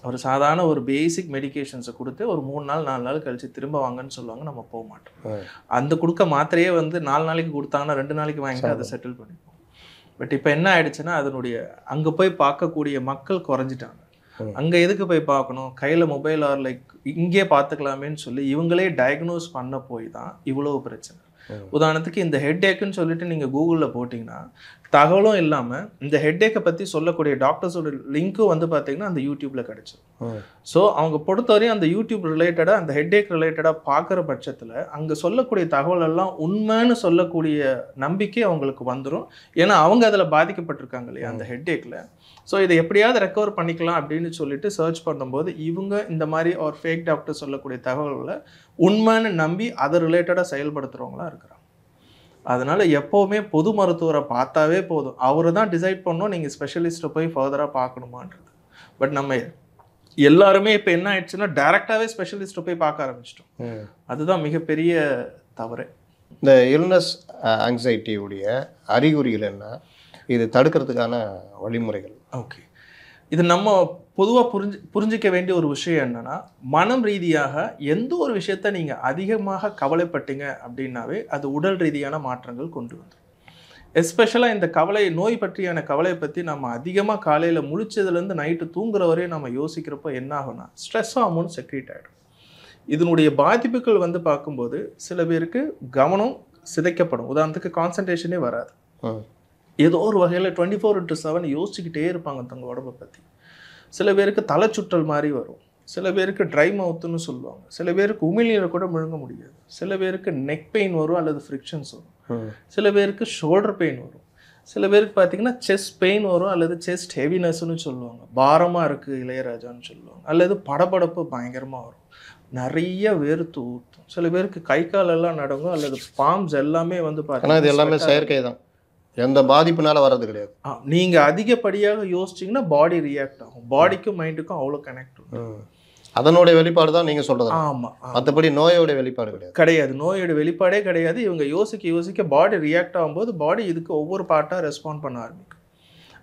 ஒரு சாதாரண ஒரு பேசிக் மெடிகேஷன்ஸை கொடுத்து ஒரு 3 நாள் 4 நாள் கழிச்சு திரும்ப வாங்கன்னு சொல்லுவாங்க, நம்ம போக மாட்டோம். அந்த கொடுக்க மாத்திரையே வந்து 4 நாளைக்கு கொடுத்தாங்கன்னா 2 நாளைக்கு வாங்கிட்டு அதை செட்டில் பண்ணிப்போம். பட் இப்போ என்ன ஆயிடுச்சுன்னா அதனுடைய அங்கே போய் பார்க்கக்கூடிய மக்கள் குறைஞ்சிட்டாங்க. அங்கே எதுக்கு போய் பார்க்கணும், கையில் மொபைல் ஆர் லைக் இங்கே பார்த்துக்கலாமேன்னு சொல்லி இவங்களே டயக்னோஸ் பண்ண போய் தான் இவ்வளோ பிரச்சனை. உதாரணத்துக்கு இந்த ஹெட்ஏக்குன்னு சொல்லிட்டு நீங்கள் கூகுளில் போட்டிங்கன்னா தகவலும் இல்லாமல் இந்த ஹெட்ஏக்கை பற்றி சொல்லக்கூடிய டாக்டர்ஸோட லிங்க்கும் வந்து பார்த்தீங்கன்னா அந்த யூடியூப்பில் கிடச்சிடும். ஸோ அவங்க பொறுத்தவரையும் அந்த யூடியூப் ரிலேட்டடாக அந்த ஹெட்ஏக் ரிலேட்டடாக பார்க்குற பட்சத்தில் அங்கே சொல்லக்கூடிய தகவல் எல்லாம் உண்மைன்னு சொல்லக்கூடிய நம்பிக்கை அவங்களுக்கு வந்துடும். ஏன்னா அவங்க அதில் பாதிக்கப்பட்டிருக்காங்க இல்லையா அந்த ஹெட்ஏக்கில். ஸோ இதை எப்படியாவது ரெக்கவர் பண்ணிக்கலாம் அப்படின்னு சொல்லிட்டு சர்ச் பண்ணும்போது இவங்க இந்த மாதிரி ஒரு ஃபேக் டாக்டர் சொல்லக்கூடிய தகவல்களை உண்மைன்னு நம்பி அதை ரிலேட்டடாக செயல்படுத்துகிறவங்களா இருக்கிறாங்க. அதனால் எப்போவுமே பொது மருத்துவரை பார்த்தாவே போதும், அவர் தான் டிசைட் பண்ணோம் நீங்கள் ஸ்பெஷலிஸ்ட்டை போய் ஃபர்தராக பார்க்கணுமான்றது. பட் நம்ம எல்லாருமே இப்போ என்ன ஆயிடுச்சுன்னா டைரெக்டாகவே ஸ்பெஷலிஸ்ட்டை போய் பார்க்க ஆரம்பிச்சிட்டோம். அதுதான் மிகப்பெரிய தவறு. இந்த இல்னஸ் ஆங்ஸைட்டியுடைய அறிகுறிகள் என்ன, இது தடுக்கிறதுக்கான வழிமுறைகள்? ஓகே, இது நம்ம பொதுவாக புரிஞ்சிக்க வேண்டிய ஒரு விஷயம் என்னன்னா, மனம் ரீதியாக எந்த ஒரு விஷயத்த நீங்கள் அதிகமாக கவலைப்பட்டீங்க அப்படின்னாவே அது உடல் ரீதியான மாற்றங்கள் கொண்டு வந்துடும். எஸ்பெஷலாக இந்த நோய் பற்றியான கவலையை பற்றி நம்ம அதிகமாக காலையில் முழிச்சதுலேருந்து நைட்டு தூங்குற வரையும் நம்ம யோசிக்கிறப்போ என்ன ஆகும்னா ஸ்ட்ரெஸ் ஹார்மோன் செக்ரீட் ஆகிடும். இதனுடைய பாதிப்புகள் வந்து பார்க்கும்போது சில பேருக்கு கவனம் சிதைக்கப்படும். உதாரணத்துக்கு கான்சன்ட்ரேஷனே வராது. ஏதோ ஒரு வகையில் 24/7 யோசிச்சுக்கிட்டே இருப்பாங்க தங்க உடம்பை பற்றி. சில பேருக்கு தலை சுற்றல் மாதிரி வரும், சில பேருக்கு ட்ரை மவுத்துன்னு சொல்லுவாங்க, சில பேருக்கு உமிழ்நீரை கூட முழுங்க முடியாது, சில பேருக்கு நெக் பெயின் வரும் அல்லது ஃப்ரிக்ஷன்ஸ் வரும், சில பேருக்கு ஷோல்டர் பெயின் வரும், சில பேருக்கு பார்த்தீங்கன்னா செஸ்ட் பெயின் வரும் அல்லது செஸ்ட் ஹெவினஸ்ன்னு சொல்லுவாங்க, பாரமாக இருக்குது இளையராஜான்னு சொல்லுவாங்க, அல்லது படபடப்பு பயங்கரமாக வரும், நிறைய வேர்த்து ஊற்றும், சில பேருக்கு கை காலெல்லாம் நடங்கும் அல்லது பாம்ஸ் எல்லாமே வந்து பார்த்தீங்கன்னா இது எல்லாமே செயற்கை தான், எந்த பாதிப்புனால வர்றது கிடையாது. நீங்கள் அதிகப்படியாக யோசிச்சிங்கன்னா பாடி ரியாக்ட் ஆகும், பாடிக்கும் மைண்டுக்கும் அவ்வளோ கனெக்ட் ஆகும். அதனுடைய வெளிப்பாடு தான் நீங்கள் சொல்கிறது. ஆமாம், மற்றபடி நோயோட வெளிப்பாடு கிடையாது. நோயோட வெளிப்பாடே கிடையாது. இவங்க யோசிக்க பாடி ரியாக்ட் ஆகும்போது பாடி இதுக்கு ஒவ்வொரு பார்ட்டாக ரெஸ்பாண்ட் பண்ண ஆரம்பிக்கும்.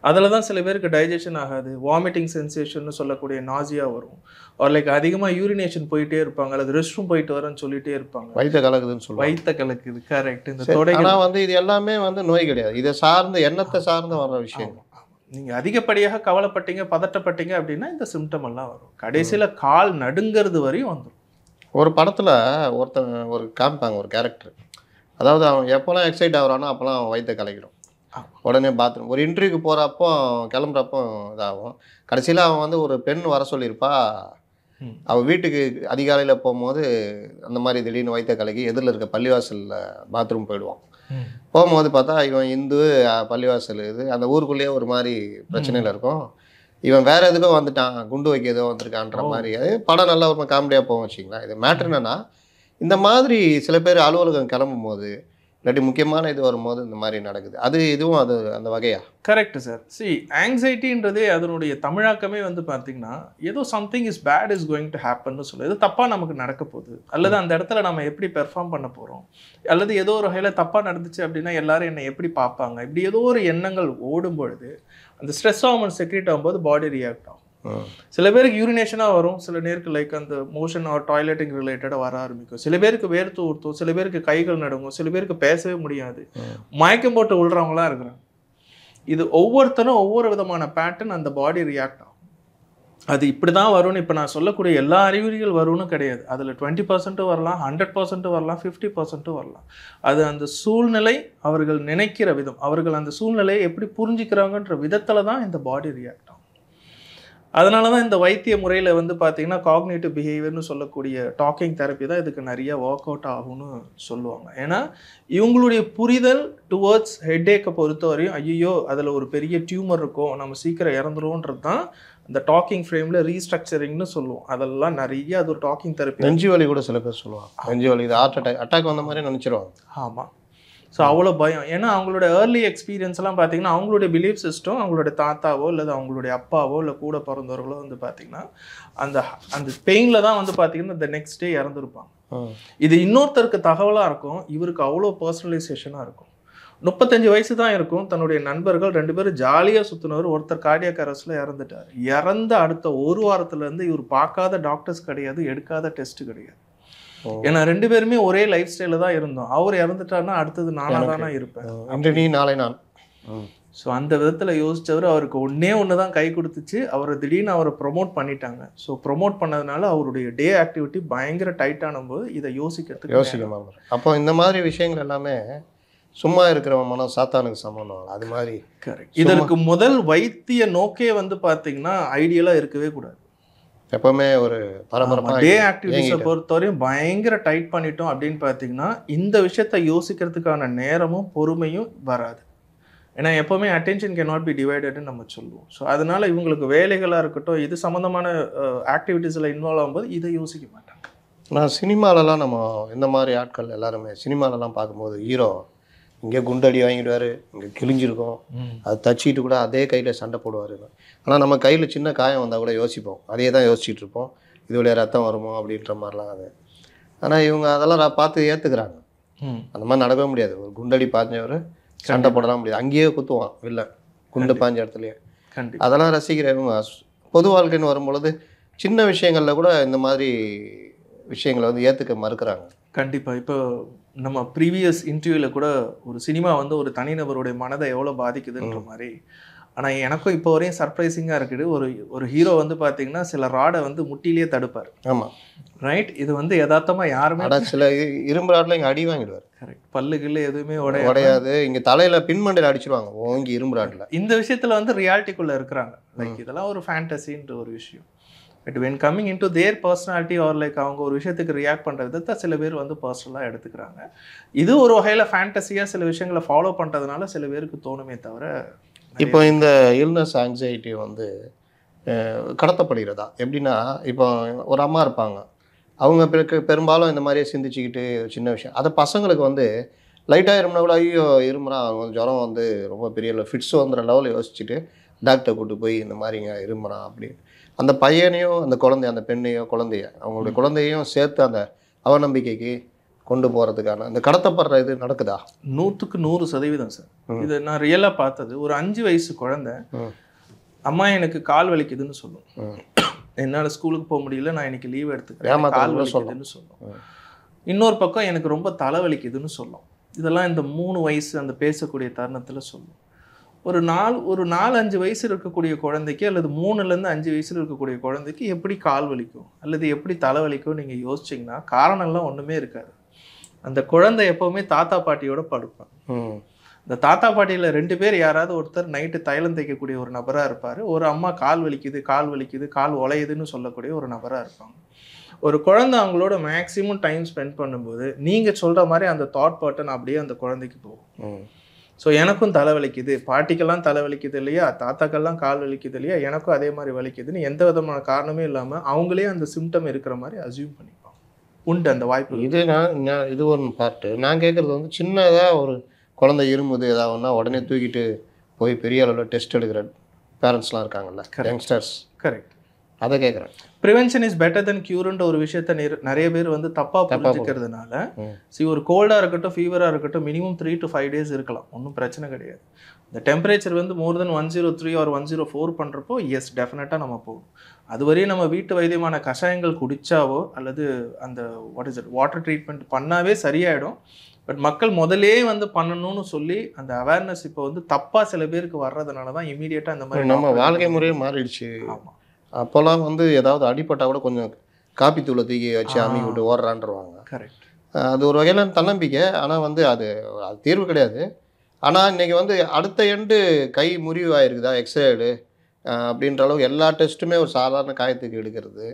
அதில் தான் சில பேருக்கு டைஜஷன் ஆகாது, வாமிட்டிங் சென்சேஷன் சொல்லக்கூடிய நாசியா வரும், ஒரு லைக் அதிகமாக யூரினேஷன் போயிட்டே இருப்பாங்க அல்லது ரெஸ்ட் ரூம் போயிட்டு வரேன்னு சொல்லிட்டே இருப்பாங்க, வயிற்று கலக்குதுன்னு சொல்லுவாங்க. வயிற்று கலக்குது, கரெக்ட். இந்த தொடை ஆனால் வந்து இது எல்லாமே வந்து நோய் கிடையாது, இதை சார்ந்த எண்ணத்தை சார்ந்து வர்ற விஷயம். நீங்கள் அதிகப்படியாக கவலைப்பட்டீங்க பதட்டப்பட்டீங்க அப்படின்னா இந்த சிம்டம் எல்லாம் வரும். கடைசியில் கால் நடுங்கிறது வரையும் வந்துடும். ஒரு படத்தில் ஒரு காமிப்பாங்க ஒரு கேரக்டர், அதாவது அவன் எப்போல்லாம் எக்ஸைட் ஆகிறானோ அப்போல்லாம் அவன் வயிற்றை கலக்கிடும், உடனே பாத்ரூம். ஒரு இன்டர்வியூக்கு போகிறப்போ கிளம்புறப்போ இதாகும். கடைசியில் அவன் வந்து ஒரு பெண் வர சொல்லியிருப்பா, அவள் வீட்டுக்கு அதிகாலையில் போகும்போது அந்த மாதிரி திடீர்னு வயிற்றை கலக்கி எதிரில் இருக்க பள்ளிவாசலில் பாத்ரூம் போயிடுவான். போகும்போது பார்த்தா இவன் இந்து பள்ளிவாசல் இது அந்த ஊருக்குள்ளேயே ஒரு மாதிரி பிரச்சனையில் இருக்கும், இவன் வேற எதுக்கோ வந்துட்டான், குண்டு வைக்க ஏதோ வந்திருக்கான்ற மாதிரி. அது படம் நல்லா ஒரு காமெடியாக போகும் வச்சிங்களா. இது மேட்ரு என்னன்னா, இந்த மாதிரி சில பேர் அலுவலகம் கிளம்பும் போது இல்லாட்டி முக்கியமான இது வரும்போது இந்த மாதிரி நடக்குது. இதுவும் அது அந்த வகையா? Correct sir. ஆங்ஸைட்டின்றதே அதனுடைய தமிழாக்கமே வந்து பார்த்தீங்கன்னா ஏதோ something is bad is going to ஹேப்பன்னு சொல்லுது. ஏதோ தப்பாக நமக்கு நடக்க போகுது, அல்லது அந்த இடத்துல நம்ம எப்படி பெர்ஃபார்ம் பண்ண போகிறோம், அல்லது ஏதோ ஒரு வகையில் தப்பாக நடந்துச்சு அப்படின்னா எல்லாரும் என்னை எப்படி பார்ப்பாங்க, இப்படி ஏதோ ஒரு எண்ணங்கள் ஓடும் பொழுது அந்த ஸ்ட்ரெஸ் ஹார்மோன் செக்ரேட் ஆகும்போது பாடி ரியாக்ட் ஆகும். சில பேருக்கு யூரினேஷனாக வரும், சில நேருக்கு லைக் அந்த மோஷன் ஆர் டாய்லெட்டிங் ரிலேட்டடாக வர ஆரம்பிக்கும், சில பேருக்கு வேர்த்து ஊற்றும், சில பேருக்கு கைகள் நடுங்கும், சில பேருக்கு பேசவே முடியாது, மயக்கம் போட்டு விழுறவங்களாம் இருக்கிறாங்க. இது ஒவ்வொருத்தரும் ஒவ்வொரு விதமான பேட்டர்ன் அந்த பாடி ரியாக்ட் ஆகும். அது இப்படி தான் வரும்னு இப்போ நான் சொல்லக்கூடிய எல்லா அறிகுறிகள் வரும்னு கிடையாது. அதில் 20% வரலாம், 100% வரலாம், 50% வரலாம். அது அந்த சூழ்நிலை, அவர்கள் நினைக்கிற விதம், அவர்கள் அந்த சூழ்நிலையை எப்படி புரிஞ்சுக்கிறாங்கன்ற விதத்தில் தான் இந்த பாடி ரியாக்ட் ஆகும். அதனால தான் இந்த வைத்திய முறையில் வந்து பார்த்தீங்கன்னா காக்னேட்டிவ் பிஹேவியர்னு சொல்லக்கூடிய டாக்கிங் தெரப்பி தான் இதுக்கு நிறைய ஒர்க் அவுட் ஆகும்னு சொல்லுவாங்க. ஏன்னா இவங்களுடைய புரிதல் டுவர்ட்ஸ் ஹெட்டேக்கை பொறுத்தவரையும் ஐயோ அதில் ஒரு பெரிய டியூமர் இருக்கும், நம்ம சீக்கிரம் இறந்துருவோன்றது தான் இந்த டாக்கிங் ஃப்ரேமில் ரீஸ்ட்ரக்சரிங்னு சொல்லுவோம். அதெல்லாம் நிறைய அது ஒரு டாக்கிங் தெரப்பி. நெஞ்சு வலி கூட சில பேர் சொல்லுவாங்க, நெஞ்சு வலி இது அட்டாக் வந்த மாதிரி நினச்சிருவாங்க. ஆமாம். ஸோ அவ்வளோ பயம். ஏன்னா அவங்களோட ஏர்லி எக்ஸ்பீரியன்ஸ்லாம் பார்த்தீங்கன்னா அவங்களுடைய பிலீஃப் சிஸ்டம், அவங்களுடைய தாத்தாவோ இல்லை அவங்களுடைய அப்பாவோ இல்லை கூட பிறந்தவர்களோ வந்து பார்த்தீங்கன்னா அந்த அந்த பெயினில் தான் வந்து பார்த்தீங்கன்னா இந்த நெக்ஸ்ட் டே இறந்துருப்பாங்க. இது இன்னொருத்தருக்கு தகவலாக இருக்கும், இவருக்கு அவ்வளோ பர்சனலைசேஷனாக இருக்கும். 35 வயசு தான் இருக்கும். தன்னுடைய நண்பர்கள் 2 பேரும் ஜாலியா சுத்துனவர் ஒருத்தர் கார்டியாக் அரெஸ்ட்ல இறந்துட்டார். இறந்த அடுத்த ஒரு வாரத்துல இருந்து இவர் பார்க்காத டாக்டர்ஸ் கிடையாது, எடுக்காத டெஸ்ட் கிடையாது. ஏன்னா 2 பேருமே ஒரே லைஃப் ஸ்டைல தான் இருந்தோம். அவர் இறந்துட்டாருன்னா அடுத்தது நானா தானே இருப்பேன். இன்று நீ நாளை நான். ஸோ அந்த விதத்தில் யோசிச்சவர் அவருக்கு ஒன்று தான் கை கொடுத்துச்சு. அவரை திடீர்னு அவரை ப்ரொமோட் பண்ணிட்டாங்க. ஸோ ப்ரொமோட் பண்ணதுனால அவருடைய டே ஆக்டிவிட்டி பயங்கர டைட்டான போது இதை யோசிக்கணும். அப்போ இந்த மாதிரி விஷயங்கள் எல்லாமே சும்மா இருக்கிறவன் மனம் சாத்தானுக்கு சமம். அது மாதிரி கரெக்ட். இதற்கு முதல் வைத்திய நோக்கே வந்து பார்த்தீங்கன்னா ஐடியலாக இருக்கவே கூடாது. எப்பவுமே ஒரு பரபரப்பாக டே ஆக்டிவிட்டிஸை பொறுத்தவரையும் பயங்கர டைட் பண்ணிட்டோம் அப்படின்னு பார்த்தீங்கன்னா இந்த விஷயத்தை யோசிக்கிறதுக்கான நேரமும் பொறுமையும் வராது. ஏன்னா எப்போவுமே அட்டென்ஷன் கேன் நாட் பி டிவைடட்னு நம்ம சொல்லுவோம். ஸோ அதனால இவங்களுக்கு வேலைகளாக இருக்கட்டும், இது சம்மந்தமான ஆக்டிவிட்டீஸில் இன்வால்வ் ஆகும்போது இதை யோசிக்க மாட்டாங்க. நான் சினிமாலலாம் நம்ம இந்த மாதிரி ஆட்கள் எல்லாருமே சினிமாலலாம் பார்க்கும்போது ஹீரோ இங்கே குண்டடி வாங்கிடுவார், இங்கே கிழிஞ்சிருக்கும், அது தச்சிட்டு கூட அதே கையில் சண்டை போடுவார். ஆனால் நம்ம கையில் சின்ன காயம் வந்தால் கூட யோசிப்போம், அதையே தான் யோசிச்சுட்டு இருப்போம், இது வழியாக ரத்தம் வருமோ அப்படின்ற மாதிரிலாம். அது ஆனால் இவங்க அதெல்லாம் பார்த்து ஏற்றுக்கிறாங்க. அந்த மாதிரி நடக்கவே முடியாது. ஒரு குண்டடி பாஞ்சவர் சண்டை போடலாம் முடியாது, அங்கேயே குத்துவான் இல்லை குண்டு பாஞ்ச இடத்துலையே. அதெல்லாம் ரசிக்கிறவங்க பொது வாழ்க்கைன்னு வரும்பொழுது சின்ன விஷயங்களில் கூட இந்த மாதிரி விஷயங்களை வந்து ஏற்றுக்க மறுக்கிறாங்க. கண்டிப்பாக. இப்போ நம்ம ப்ரீவியஸ் இன்டர்வியூவில் கூட ஒரு சினிமா வந்து ஒரு தனிநபருடைய மனதை எவ்வளோ பாதிக்குதுன்ற மாதிரி. ஆனால் எனக்கும் இப்போ வரையும் சர்ப்ரைசிங்காக இருக்குது. ஒரு ஹீரோ வந்து பார்த்தீங்கன்னா சில ராடை வந்து முட்டிலேயே தடுப்பார். ஆமாம், ரைட். இது வந்து யதார்த்தமாக யாருமே சில இரும்பு ராட்டில் இங்கே அடி வாங்கிடுவார். கரெக்ட். பல்லுகளில் எதுவுமே உடையாது, இங்கே தலையில் பின்மண்டையில் அடிச்சிருவாங்க ஓங்கி இரும்பு ராட்டில். இந்த விஷயத்தில் வந்து ரியாலிட்டிக்குள்ளே இருக்கிறாங்க. லைக் இதெல்லாம் ஒரு ஃபேண்டசின்ற ஒரு விஷயம். But when coming in to their personality are like அவங்க ஒரு விஷயத்துக்கு ரியாக்ட் பண்ணுற விதத்தை சில பேர் வந்து பர்சனலாக எடுத்துக்கிறாங்க. இது ஒரு வகையில் ஃபேண்டசியாக சில விஷயங்களை ஃபாலோ பண்ணுறதுனால சில பேருக்கு தோணுமே தவிர. இப்போ இந்த இல்னஸ் ஆங்ஸைட்டி வந்து கடத்தப்படுகிறதா எப்படின்னா, இப்போ ஒரு அம்மா இருப்பாங்க, அவங்க பெரும்பாலும் இந்த மாதிரியே சிந்திச்சுக்கிட்டு சின்ன விஷயம் அதை பசங்களுக்கு வந்து லைட்டாக இருமுனா கூட ஐயோ இருமுறா ஜுரம் வந்து ரொம்ப பெரிய ஃபிட்ஸ் வந்துற லெவலில் யோசிச்சுட்டு டாக்டரை கூட்டு போய் இந்த மாதிரிங்க இருமுறான் அப்படி அந்த பையனையோ அந்த குழந்தைய அந்த பெண்ணையோ குழந்தைய அவங்களுடைய குழந்தையும் சேர்த்து அந்த அவநம்பிக்கைக்கு கொண்டு போகிறதுக்கான அந்த கடத்தப்படுற இது நடக்குதா? 100% சார். இது நான் ரியலாக பார்த்தது. ஒரு 5 வயசு குழந்தை அம்மா எனக்கு கால் வலிக்குதுன்னு சொல்லும். என்னால் ஸ்கூலுக்கு போக முடியல, நான் இன்னைக்கு லீவ் எடுத்துக்கிறேன், கால் வலிக்குதுன்னு சொல்லும். இன்னொரு பக்கம் எனக்கு ரொம்ப தலை வலிக்குதுன்னு சொல்லும். இதெல்லாம் இந்த 3 வயசு அந்த பேசக்கூடிய தருணத்தில் சொல்லும். ஒரு 4-5 வயசு இருக்கக்கூடிய குழந்தைக்கு அல்லது 3லேருந்து 5 வயசில் இருக்கக்கூடிய குழந்தைக்கு எப்படி கால் வலிக்கும் அல்லது எப்படி தலை வலிக்கும் நீங்கள் யோசிச்சிங்கன்னா காரணம்லாம் ஒன்றுமே இருக்காது. அந்த குழந்தை எப்போவுமே தாத்தா பாட்டியோட படுப்பான். இந்த தாத்தா பாட்டியில் 2 பேர் யாராவது ஒருத்தர் நைட்டு தைலம் தைக்கக்கூடிய ஒரு நபராக இருப்பார். ஒரு அம்மா கால் வலிக்குது கால் உலையுதுன்னு சொல்லக்கூடிய ஒரு நபராக இருப்பாங்க. ஒரு குழந்தை அவங்களோட மேக்ஸிமம் டைம் ஸ்பெண்ட் பண்ணும்போது நீங்கள் சொல்கிற மாதிரி அந்த தாட் பேட்டர்ன் அப்படியே அந்த குழந்தைக்கு போகும். ஸோ எனக்கும் தலை வலிக்குது, பாட்டிக்கெல்லாம் தலை வலிக்குது இல்லையா, தாத்தாக்கெல்லாம் கால் வலிக்குது இல்லையா, எனக்கும் அதே மாதிரி வலிக்குதுன்னு எந்த விதமான காரணமே இல்லாமல் அவங்களே அந்த சிம்டம் இருக்கிற மாதிரி அசியூம் பண்ணிப்பாங்க. உண்டு அந்த வாய்ப்பு. இது இது ஒரு பார்ட்டு. நான் கேட்குறது வந்து சின்னதாக ஒரு குழந்தை இருமுது ஏதாவதுன்னா உடனே தூக்கிட்டு போய் பெரிய அளவில் டெஸ்ட் எடுக்கிற பேரண்ட்ஸ்லாம் இருக்காங்கல்ல, யங்ஸ்டர்ஸ். கரெக்ட். அதை கேட்குறேன். ப்ரிவென்ஷன் இஸ் பெட்டர் தென் க்யூர்ன்ற ஒரு விஷயத்த நிறைய பேர் வந்து தப்பாக புரிஞ்சுக்கிறதுனால ஒரு கோல்டாக இருக்கட்டும் ஃபீவராக இருக்கட்டும் மினிமம் 3 to 5 days இருக்கலாம், ஒன்றும் பிரச்சனை கிடையாது. இந்த டெம்பரேச்சர் வந்து மோர் தென் 103 or 104 பண்ணுறப்போ எஸ் டெஃபினட்டாக நம்ம போகும். அதுவரையும் நம்ம வீட்டு வைத்தியமான கஷாயங்கள் குடித்தாவோ அல்லது அந்த வாட்டர் ட்ரீட்மெண்ட் பண்ணாவே சரியாயிடும். பட் மக்கள் முதலே வந்து பண்ணணும்னு சொல்லி அந்த அவேர்னஸ் இப்போ வந்து தப்பாக சில பேருக்கு வர்றதுனால தான் இமீடியட்டாக இந்த மாதிரி நம்ம வாழ்க்கை முறையே மாறிடுச்சு. ஆமாம். அப்போல்லாம் வந்து ஏதாவது அடிப்பட்டால் கூட கொஞ்சம் காப்பி தூளை தூக்கி வச்சு அம்மி விட்டு ஓடுறான்றவாங்க. கரெக்ட். அது ஒரு வகையில் தன்னம்பிக்கை. ஆனால் வந்து அது தீர்வு கிடையாது. ஆனால் இன்றைக்கி வந்து அடுத்த எண்டு கை முறிவு ஆகிருக்குதா எக்ஸ்ரேடு அப்படின்ற அளவுக்கு எல்லா டெஸ்ட்டுமே ஒரு சாதாரண காயத்துக்கு எடுக்கிறது.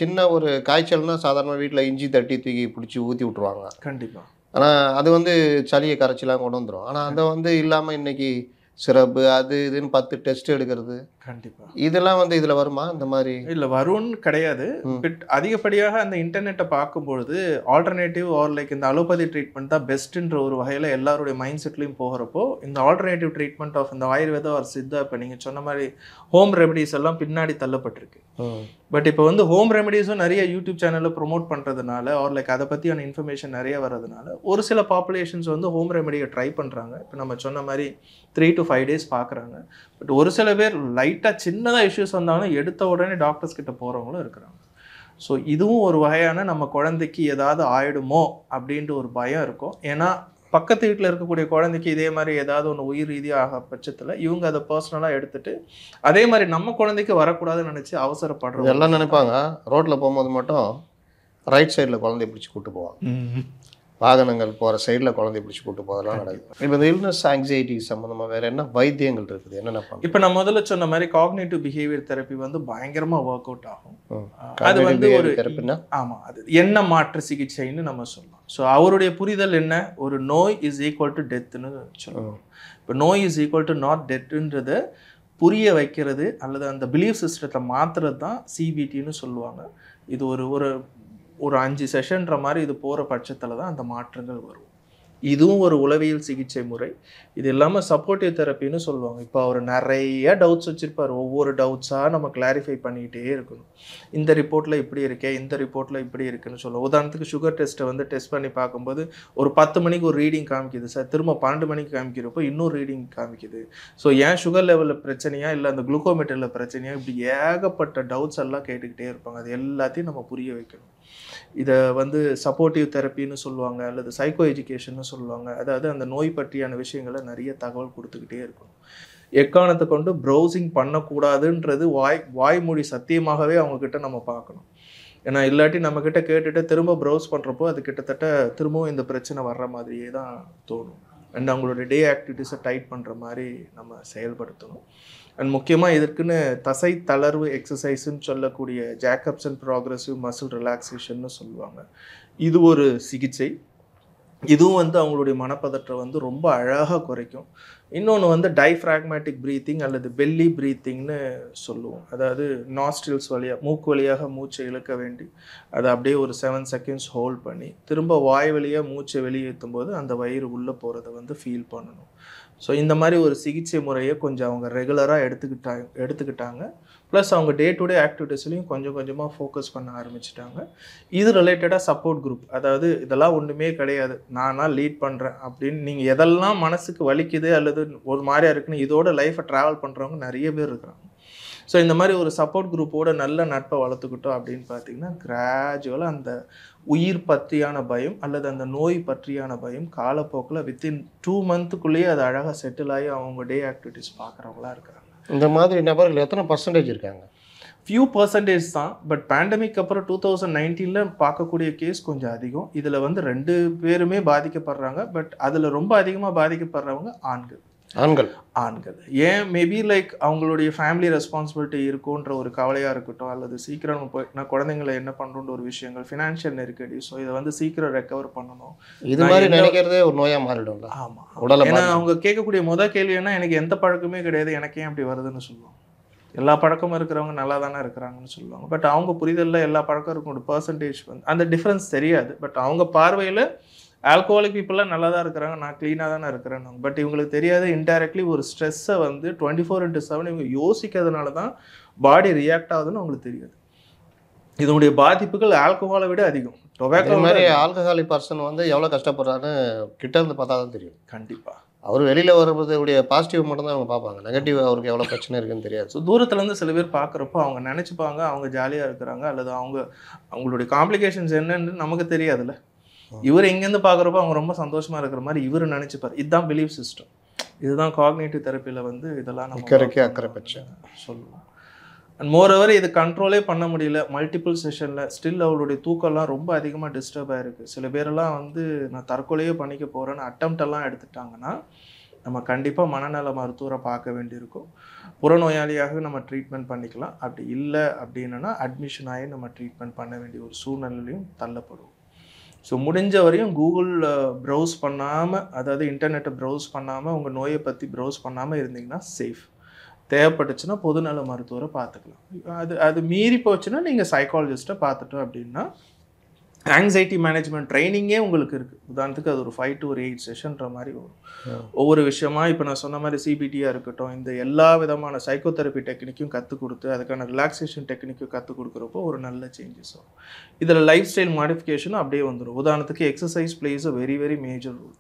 சின்ன ஒரு காய்ச்சல்னால் சாதாரண வீட்டில் இஞ்சி தட்டி தூக்கி பிடிச்சி ஊற்றி விட்ருவாங்க. கண்டிப்பாக. ஆனால் அது வந்து சளியை கரைச்சிலாம் கொண்டு வந்துடும். ஆனால் அதை வந்து இல்லாமல் இன்றைக்கி சிரப்பு அது இதுன்னு 10 டெஸ்ட் எடுக்கிறது. கண்டிப்பாக. இதெல்லாம் வந்து இதில் வருமா இந்த மாதிரி? இல்லை, வரும்னு கிடையாது. பட் அதிகப்படியாக அந்த இன்டர்நெட்டை பார்க்கும்பொழுது ஆல்டர்னேட்டிவ் ஆர் லைக் இந்த அலோபதி ட்ரீட்மெண்ட் தான் பெஸ்ட்டுன்ற ஒரு வகையில் எல்லாருடைய மைண்ட் செட்லையும் போகிறப்போ இந்த ஆல்டர்னேட்டிவ் ட்ரீட்மெண்ட் ஆஃப் இந்த ஆயுர்வேதா ஆர் சித்தா, இப்போ நீங்கள் சொன்ன மாதிரி ஹோம் ரெமடிஸ் எல்லாம் பின்னாடி தள்ளப்பட்டிருக்கு. பட் இப்போ வந்து ஹோம் ரெமடிஸும் நிறைய யூடியூப் சேனலில் ப்ரொமோட் பண்ணுறதுனால ஆர் லைக் அதை பற்றியான இன்ஃபர்மேஷன் நிறைய வர்றதுனால ஒரு சில பாப்புலேஷன்ஸ் வந்து ஹோம் ரெமடியை ட்ரை பண்ணுறாங்க. இப்போ நம்ம சொன்ன மாதிரி 3 to 5 days பார்க்குறாங்க. பட் ஒரு சில பேர் லைட்டாக சின்னதாக இஷ்யூஸ் வந்தாலும் எடுத்த உடனே டாக்டர்ஸ் கிட்ட போகிறவங்களும் இருக்கிறாங்க. ஸோ இதுவும் ஒரு வகையான நம்ம குழந்தைக்கு ஏதாவது ஆயிடுமோ அப்படின்ட்டு ஒரு பயம் இருக்கும். ஏன்னா பக்கத்து வீட்டில் இருக்கக்கூடிய குழந்தைக்கு இதே மாதிரி ஏதாவது ஒன்று உயிர் ரீதியாக பட்சத்தில் இவங்க அதை பர்சனலாக எடுத்துட்டு அதே மாதிரி நம்ம குழந்தைக்கு வரக்கூடாதுன்னு நினச்சி அவசரப்படுறோம். எல்லாம் நினைப்பாங்க ரோட்டில் போகும்போது மட்டும் ரைட் சைடில் குழந்தைய பிடிச்சி கூட்டு போவாங்க, வாகனங்கள் போகிற சைடில் குழந்தைய பிடிச்சி கூட்டு போதெல்லாம் நடக்கும். இப்போ இந்த இல்னஸ் ஆங்ஸைட்டி சம்மந்தமாக வேறு என்ன வைத்தியங்கள் இருக்குது, என்னென்ன பண்ணுறது? இப்போ நான் முதல்ல சொன்ன மாதிரி காக்னிட்டிவ் பிஹேவியர் தெரப்பி வந்து பயங்கரமாக ஒர்க் அவுட் ஆகும். அது வந்து ஒரு தெரப்பினா ஆமாம், அது எண்ண மாற்று சிகிச்சைன்னு நம்ம சொல்லலாம். ஸோ அவருடைய புரிதல் என்ன, ஒரு நோய் இஸ் ஈக்குவல் டு டெத்துன்னு சொல்லலாம். இப்போ நோய் இஸ் ஈக்குவல் டு நாட் டெத்துன்றதை புரிய வைக்கிறது அல்லது அந்த பிலீஃப் சிஸ்டத்தை மாற்றுறது தான் சிபிடின்னு சொல்லுவாங்க. இது ஒரு 5 செஷன்ற மாதிரி இது போகிற பட்சத்தில் தான் அந்த மாற்றங்கள் வரும். இதுவும் ஒரு உளவியல் சிகிச்சை முறை. இது இல்லாமல் சப்போர்ட்டிவ் தெரப்பின்னு சொல்லுவாங்க. இப்போ அவர் நிறைய டவுட்ஸ் வச்சுருப்பார். ஒவ்வொரு டவுட்ஸாக நம்ம கிளாரிஃபை பண்ணிக்கிட்டே இருக்கணும். இந்த ரிப்போர்ட்டில் இப்படி இருக்கே, இந்த ரிப்போர்ட்டில் இப்படி இருக்குன்னு சொல்லுவோம். உதாரணத்துக்கு சுகர் டெஸ்ட்டை வந்து டெஸ்ட் பண்ணி பார்க்கும்போது ஒரு 10 மணிக்கு ஒரு ரீடிங் காமிக்குது சார், திரும்ப 12 மணிக்கு காமிக்கிறப்போ இன்னொரு ரீடிங் காமிக்குது. ஸோ ஏன் சுகர் லெவலில் பிரச்சனையா இல்லை அந்த குளுக்கோமீட்டரில் பிரச்சனையா, இப்படி ஏகப்பட்ட டவுட்ஸ் எல்லாம் கேட்டுக்கிட்டே இருப்பாங்க. அது எல்லாத்தையும் நம்ம புரிய வைக்கணும். இதை வந்து சப்போர்ட்டிவ் தெரப்பின்னு சொல்லுவாங்க அல்லது சைக்கோ எஜுகேஷன்னு சொல்லுவாங்க. அதாவது அந்த நோய் பற்றியான விஷயங்களை நிறைய தகவல் கொடுத்துக்கிட்டே இருக்கணும். எக்காரணத்தை கொண்டு ப்ரௌசிங் பண்ணக்கூடாதுன்றது வாய்மொழி சத்தியமாகவே அவங்கக்கிட்ட நம்ம பார்க்கணும். ஏன்னா இல்லாட்டி நம்மக்கிட்ட கேட்டுட்டு திரும்ப ப்ரௌஸ் பண்ணுறப்போ அது கிட்டத்தட்ட திரும்பவும் இந்த பிரச்சனை வர்ற மாதிரியே தான் தோணும். அண்ட் அவங்களோட டே ஆக்டிவிட்டீஸை டைட் பண்ணுற மாதிரி நம்ம செயல்படுத்தணும். அண்ட் முக்கியமாக இதற்குன்னு தசை தளர்வு எக்ஸசைஸ்ன்னு சொல்லக்கூடிய ஜேக்கப்ஸ் அண்ட் ப்ராக்ரெசிவ் மசில் ரிலாக்ஸேஷன்னு சொல்லுவாங்க. இது ஒரு சிகிச்சை. இதுவும் வந்து அவங்களுடைய மனப்பதற்றம் வந்து ரொம்ப அழகாக குறைக்கும். இன்னொன்று வந்து டைஃப்ராக்மேட்டிக் ப்ரீத்திங் அல்லது பெல்லி ப்ரீத்திங்னு சொல்லுவோம். அதாவது நாஸ்ட்ரில்ஸ் வழியாக மூக்கு வழியாக மூச்சை இழுக்க வேண்டி அதை அப்படியே ஒரு 7 seconds ஹோல்ட் பண்ணி திரும்ப வாய் வழியாக மூச்சை வெளியேற்றும் போது அந்த வயிறு உள்ளே போகிறத வந்து ஃபீல் பண்ணணும். ஸோ இந்த மாதிரி ஒரு சிகிச்சை முறையை கொஞ்சம் அவங்க ரெகுலராக எடுத்துக்கிட்டாங்க. ப்ளஸ் அவங்க டே டு டே ஆக்டிவிட்டீஸ்லையும் கொஞ்சம் கொஞ்சமாக ஃபோக்கஸ் பண்ண ஆரம்பிச்சிட்டாங்க. இது ரிலேட்டடாக சப்போர்ட் குரூப், அதாவது இதெல்லாம் ஒன்றுமே கிடையாது, நானாக லீட் பண்ணுறேன் அப்படின்னு நீங்கள் எதெல்லாம் மனசுக்கு வலிக்குது அல்லது ஒரு மாதிரியா இருக்குன்னு இதோட லைஃப்பை ட்ராவல் பண்ணுறவங்க நிறைய பேர் இருக்கிறாங்க. ஸோ இந்த மாதிரி ஒரு சப்போர்ட் குரூப்போட நல்ல நட்பை வளர்த்துக்கிட்டோம் அப்படின்னு பார்த்தீங்கன்னா கிராஜுவலாக அந்த உயிர் பற்றியான பயம் அல்லது அந்த நோய் பற்றியான பயம் காலப்போக்கில் வித்தின் 2 monthக்குள்ளேயே அது அழகாக செட்டில் ஆகி அவங்க டே ஆக்டிவிட்டீஸ் பார்க்குறவங்களா இருக்கிறாங்க. இந்த மாதிரி நபர்கள் எத்தனை % இருக்காங்க? ஃபியூ பர்சன்டேஜ் தான். பட் பேண்டமிக் அப்புறம் 2019 பார்க்கக்கூடிய கேஸ் கொஞ்சம் அதிகம். இதில் வந்து 2 பேருமே பாதிக்கப்படுறாங்க. பட் அதில் ரொம்ப அதிகமாக பாதிக்கப்படுறவங்க ஆண்கள். ஏன் மேபி லைக் அவங்களுடைய ஃபேமிலி ரெஸ்பான்சிபிலிட்டி இருக்குன்ற ஒரு கவலையாக இருக்கட்டும், அல்லது சீக்கிரம் நான் குழந்தைங்களை என்ன பண்ணுறோன்ற ஒரு விஷயங்கள், ஃபினான்ஷியல் நெருக்கடி. ஸோ இதை வந்து சீக்கிரம் ரெக்கவர் பண்ணணும். இது மாதிரி நினைக்கிறதே ஒரு நோயாக மாறிடும்ல. ஆமாம், உடலை. ஏன்னா அவங்க கேட்கக்கூடிய கேள்வி என்ன, எனக்கு எந்த பழக்கமே கிடையாது, எனக்கு ஏன் அப்படி வருதுன்னு சொல்லுவாங்க. எல்லா பழக்கமும் இருக்கிறவங்க நல்லா தானே இருக்கிறாங்கன்னு சொல்லுவாங்க. பட் அவங்க புரிதலில் எல்லா பழக்கம் இருக்கும் பர்சன்டேஜ் வந்து அந்த டிஃப்ரென்ஸ் தெரியாது. பட் அவங்க பார்வையில் ஆல்கோஹாலிக் பீப்புளெலாம் நல்லா தான் இருக்கிறாங்க, நான் க்ளீனாக தானே இருக்கிறேன்னு. பட் இவங்களுக்கு தெரியாது இன்டைரக்ட்லி ஒரு ஸ்ட்ரெஸ்ஸை வந்து 24/7 இவங்க யோசிக்கிறதுனால தான் பாடி ரியாக்ட் ஆகுதுன்னு அவங்களுக்கு தெரியாது. இதனுடைய பாதிப்புகள் ஆல்கோஹாலை விட அதிகம். டொபாக்கோ மாதிரி ஆல்கஹாலிக் பர்சன் வந்து எவ்வளோ கஷ்டப்படுறான்னு கிட்ட இருந்து பார்த்தா தான் தெரியும். கண்டிப்பாக அவர் வெளியில் வருவதுடைய பாசிட்டிவ் மட்டும் தான் அவங்க பார்ப்பாங்க, நெகட்டிவ் அவருக்கு எவ்வளோ பிரச்சனை இருக்குன்னு தெரியாது. ஸோ தூரத்துலேருந்து சில பேர் பார்க்குறப்போ அவங்க நினச்சிப்பாங்க அவங்க ஜாலியாக இருக்கிறாங்க, அல்லது அவங்களுடைய காம்ப்ளிகேஷன்ஸ் என்னன்னு நமக்கு தெரியாதுல்ல. இவர் எங்கேருந்து பார்க்குறப்போ அவங்க ரொம்ப சந்தோஷமாக இருக்கிற மாதிரி இவர் நினச்சிப்பார். இதுதான் பிலீஃப் சிஸ்டம். இதுதான் காக்னிட்டிவ் தெரப்பியில் வந்து இதெல்லாம் நம்ம அக்கறை பற்றி சொல்லுவோம். அண்ட் மோரோவர் இது கண்ட்ரோலே பண்ண முடியல. மல்டிபிள் செஷனில் ஸ்டில் அவளுடைய தூக்கம்லாம் ரொம்ப அதிகமாக டிஸ்டர்ப் ஆகிருக்கு. சில பேரெல்லாம் வந்து நான் தற்கொலையே பண்ணிக்க போகிறேன்னு அட்டம்ப்டெல்லாம் எடுத்துட்டாங்கன்னா நம்ம கண்டிப்பாக மனநல மருத்துவரை பார்க்க வேண்டியிருக்கும். புறநோயாளியாக நம்ம ட்ரீட்மெண்ட் பண்ணிக்கலாம். அப்படி இல்லை அப்படின்னா அட்மிஷன் ஆகி நம்ம ட்ரீட்மெண்ட் பண்ண வேண்டிய ஒரு சூழ்நிலையும் தள்ளப்படுவோம். ஸோ முடிஞ்ச வரையும் கூகுள் ப்ரௌஸ் பண்ணாமல், அதாவது இன்டர்நெட்டை ப்ரௌஸ் பண்ணாமல், உங்கள் நோயை பற்றி ப்ரௌஸ் பண்ணாமல் இருந்தீங்கன்னா சேஃப். தேவைப்பட்டுச்சுன்னா பொதுநல மருத்துவரை பார்த்துக்கலாம். அது மீறி போச்சுன்னா நீங்கள் சைக்காலஜிஸ்ட்டை பார்த்துட்டோம் அப்படின்னா ஆங்ஸைட்டி மேனேஜ்மெண்ட் ட்ரைனிங்கே உங்களுக்கு இருக்குது. உதாரணத்துக்கு அது ஒரு 5 to 8 செஷன்ற மாதிரி வரும். ஒவ்வொரு விஷயமா இப்போ நான் சொன்ன மாதிரி சிபிடியாக இருக்கட்டும், இந்த எல்லா விதமான சைக்கோதெரப்பி டெக்னிக்கும் கற்றுக் கொடுத்து அதுக்கான ரிலாக்ஸேஷன் டெக்னிக்கும் கற்றுக் கொடுக்குறப்போ ஒரு நல்ல சேஞ்சஸ் வரும். இதில் லைஃப் ஸ்டைல் மாடிஃபிகேஷனும் அப்படியே வந்துடும். உதாரணத்துக்கு exercise plays a very very major role.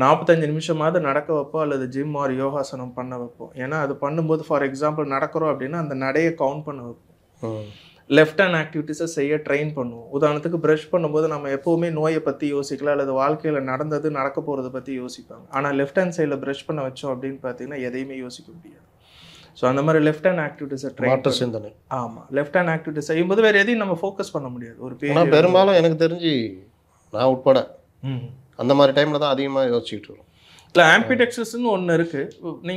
45 நிமிஷமாவது நடக்க வைப்போம் அல்லது ஜிம் ஆர் யோகாசனம் பண்ண வைப்போம். ஏன்னா அது பண்ணும்போது ஃபார் எக்ஸாம்பிள் நடக்கிறோம் அப்படின்னா அந்த நடையை கவுண்ட் பண்ண வைப்போம். லெஃப்ட் ஹேண்ட் ஆக்டிவிட்டீஸை செய்ய ட்ரெயின் பண்ணுவோம். உதாரணத்துக்கு ப்ரஷ் பண்ணும்போது நம்ம எப்போவுமே நோயை பற்றி யோசிக்கலாம் அல்லது வாழ்க்கையில் நடந்தது நடக்க போகிறத பற்றி யோசிப்பாங்க. ஆனால் லெஃப்ட் ஹேண்ட் சைடில் ப்ரஷ் பண்ண வச்சோம் அப்படின்னு பார்த்தீங்கன்னா எதையுமே யோசிக்க முடியாது. ஸோ அந்த மாதிரி லெஃப்ட் ஹேண்ட் ஆக்டிவிட்டீஸை ட்ரெயின் சிந்தனை. ஆமாம், லெஃப்ட் ஹேண்ட் ஆக்டிவிட்டீஸ் செய்யும்போது வேறு எதையும் நம்ம ஃபோக்கஸ் பண்ண முடியாது. ஒரு பெரும்பாலும் எனக்கு தெரிஞ்சு நான் உட்பட அந்த மாதிரி டைமில் தான் அதிகமாக யோசிச்சுட்டு இருக்கோம். இல்லை, ஆம்பிடெக்ஸஸ்ன்னு ஒன்று இருக்குது.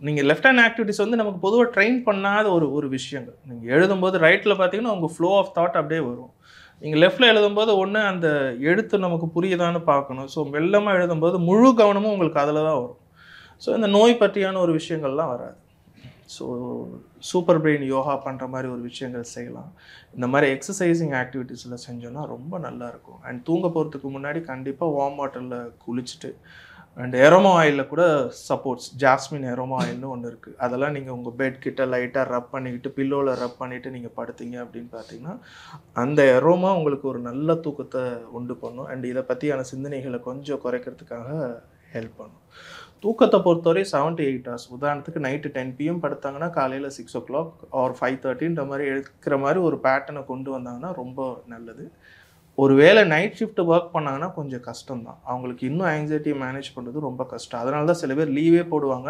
நீங்கள் லெஃப்ட் ஹேண்ட் ஆக்டிவிட்டிஸ் வந்து நமக்கு பொதுவாக ட்ரெயின் பண்ணாத ஒரு விஷயங்கள். நீங்கள் எழுதும்போது ரைட்டில் பார்த்தீங்கன்னா உங்கள் ஃப்ளோ ஆஃப் தாட் அப்படியே வரும். நீங்கள் லெஃப்ட்டில் எழுதும்போது ஒன்று அந்த எழுத்து நமக்கு புரியுதான்னு பார்க்கணும். ஸோ மெல்லமாக எழுதும்போது முழு கவனமும் உங்களுக்கு அதில் தான் வரும். ஸோ இந்த நோய் பற்றியான ஒரு விஷயங்கள்லாம் வராது. ஸோ சூப்பர் பிரெயின் யோகா பண்ணுற மாதிரி ஒரு விஷயங்கள் செய்யலாம். இந்த மாதிரி எக்ஸசைசிங் ஆக்டிவிட்டீஸில் செஞ்சோன்னா ரொம்ப நல்லாயிருக்கும். அண்ட் தூங்க போகிறதுக்கு முன்னாடி கண்டிப்பாக வார்ம் வாட்டரில் குளிச்சுட்டு அண்ட் எரோமா ஆயிலில் கூட சப்போர்ட்ஸ் ஜாஸ்மின் எரோமா ஆயில்னு ஒன்று இருக்குது. அதெல்லாம் நீங்கள் உங்கள் பெட் கிட்ட லைட்டாக ரப் பண்ணிக்கிட்டு பில்லோவில் ரப் பண்ணிவிட்டு நீங்கள் படுத்தீங்க அப்படின்னு பார்த்தீங்கன்னா அந்த எரோமா உங்களுக்கு ஒரு நல்ல தூக்கத்தை உண்டு பண்ணும். அண்ட் இதை பற்றியான சிந்தனைகளை கொஞ்சம் குறைக்கிறதுக்காக ஹெல்ப் பண்ணும். தூக்கத்தை பொறுத்தவரை 7 to 8 hours. உதாரணத்துக்கு நைட்டு 10 PM படுத்தாங்கன்னா காலையில் 6 o'clock ஆர் 5:30ன்ற மாதிரி எடுக்கிற மாதிரி ஒரு பேட்டர்னை கொண்டு வந்தாங்கன்னா ரொம்ப நல்லது. ஒரு வேளை நைட் ஷிஃப்ட் ஒர்க் பண்ணாங்கன்னா கொஞ்சம் கஷ்டம்தான். அவங்களுக்கு இன்னும் ஆங்ஸைட்டியை மேனேஜ் பண்ணுறது ரொம்ப கஷ்டம். அதனால தான் சில பேர் லீவே போடுவாங்க.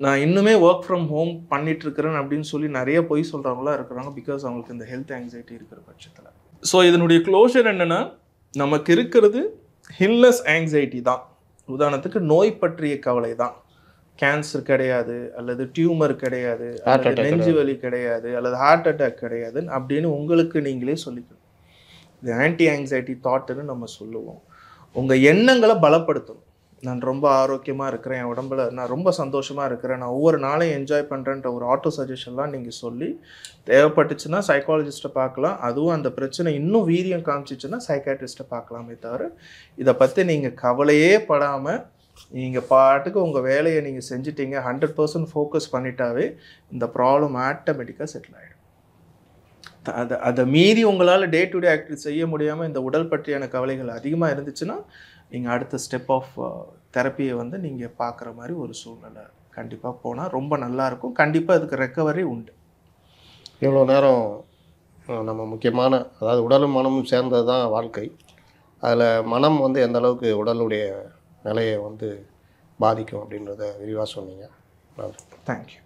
நான் இன்னுமே ஒர்க் ஃப்ரம் ஹோம் பண்ணிகிட்ருக்கிறேன் அப்படின்னு சொல்லி நிறைய பொய் சொல்கிறவங்களாம் இருக்கிறாங்க. பிகாஸ் அவங்களுக்கு இந்த ஹெல்த் ஆங்ஸைட்டி இருக்கிற பட்சத்தில். ஸோ இதனுடைய க்ளோஷர் என்னென்னா, நமக்கு இருக்கிறது ஹில்னஸ் ஆங்ஸைட்டி தான். உதாரணத்துக்கு நோய் பற்றிய கவலை தான். கேன்சர் கிடையாது, அல்லது டியூமர் கிடையாது, அல்லது நெஞ்சு வலி கிடையாது, அல்லது ஹார்ட் அட்டாக் கிடையாது அப்படின்னு உங்களுக்கு நீங்களே சொல்லிக்கணும். இது ஆன்டி ஆங்ஸைட்டி தாட்டுன்னு நம்ம சொல்லுவோம். உங்கள் எண்ணங்களை பலப்படுத்தணும். நான் ரொம்ப ஆரோக்கியமாக இருக்கிறேன், என் உடம்புல நான் ரொம்ப சந்தோஷமாக இருக்கிறேன், நான் ஒவ்வொரு நாளையும் என்ஜாய் பண்ணுறேன்ற ஒரு ஆட்டோ சஜஷன்லாம் நீங்கள் சொல்லி தேவைப்பட்டுச்சுன்னா சைக்காலஜிஸ்ட்டை பார்க்கலாம். அதுவும் அந்த பிரச்சனை இன்னும் வீரியம் காமிச்சிச்சுன்னா சைக்காட்ரிஸ்ட்டை பார்க்கலாமே தவிர இதை பற்றி நீங்கள் கவலையே படாமல் நீங்கள் பாட்டுக்கு உங்கள் வேலையை நீங்கள் செஞ்சிட்டீங்க, 100% ஃபோக்கஸ் பண்ணிட்டாவே இந்த ப்ராப்ளம் ஆட்டோமேட்டிக்காக செட்டில் ஆகிடும். அதை மீறி உங்களால் டே டு டே ஆக்டிவிட்டி செய்ய முடியாமல் இந்த உடல் பற்றியான கவலைகள் அதிகமாக இருந்துச்சுன்னா நீங்கள் அடுத்த ஸ்டெப் ஆஃப் தெரப்பியை வந்து நீங்கள் பார்க்குற மாதிரி ஒரு சூழ்நிலை கண்டிப்பாக போனால் ரொம்ப நல்லாயிருக்கும். கண்டிப்பாக அதுக்கு ரெக்கவரி உண்டு. இவ்வளோ நேரம் நம்ம முக்கியமான, அதாவது உடலும் மனமும் சேர்ந்தது தான் வாழ்க்கை. அதில் மனம் வந்து எந்த அளவுக்கு உடலுடைய நிலையை வந்து பாதிக்கும் அப்படின்றத விரிவாக சொன்னீங்க. தேங்க்யூ.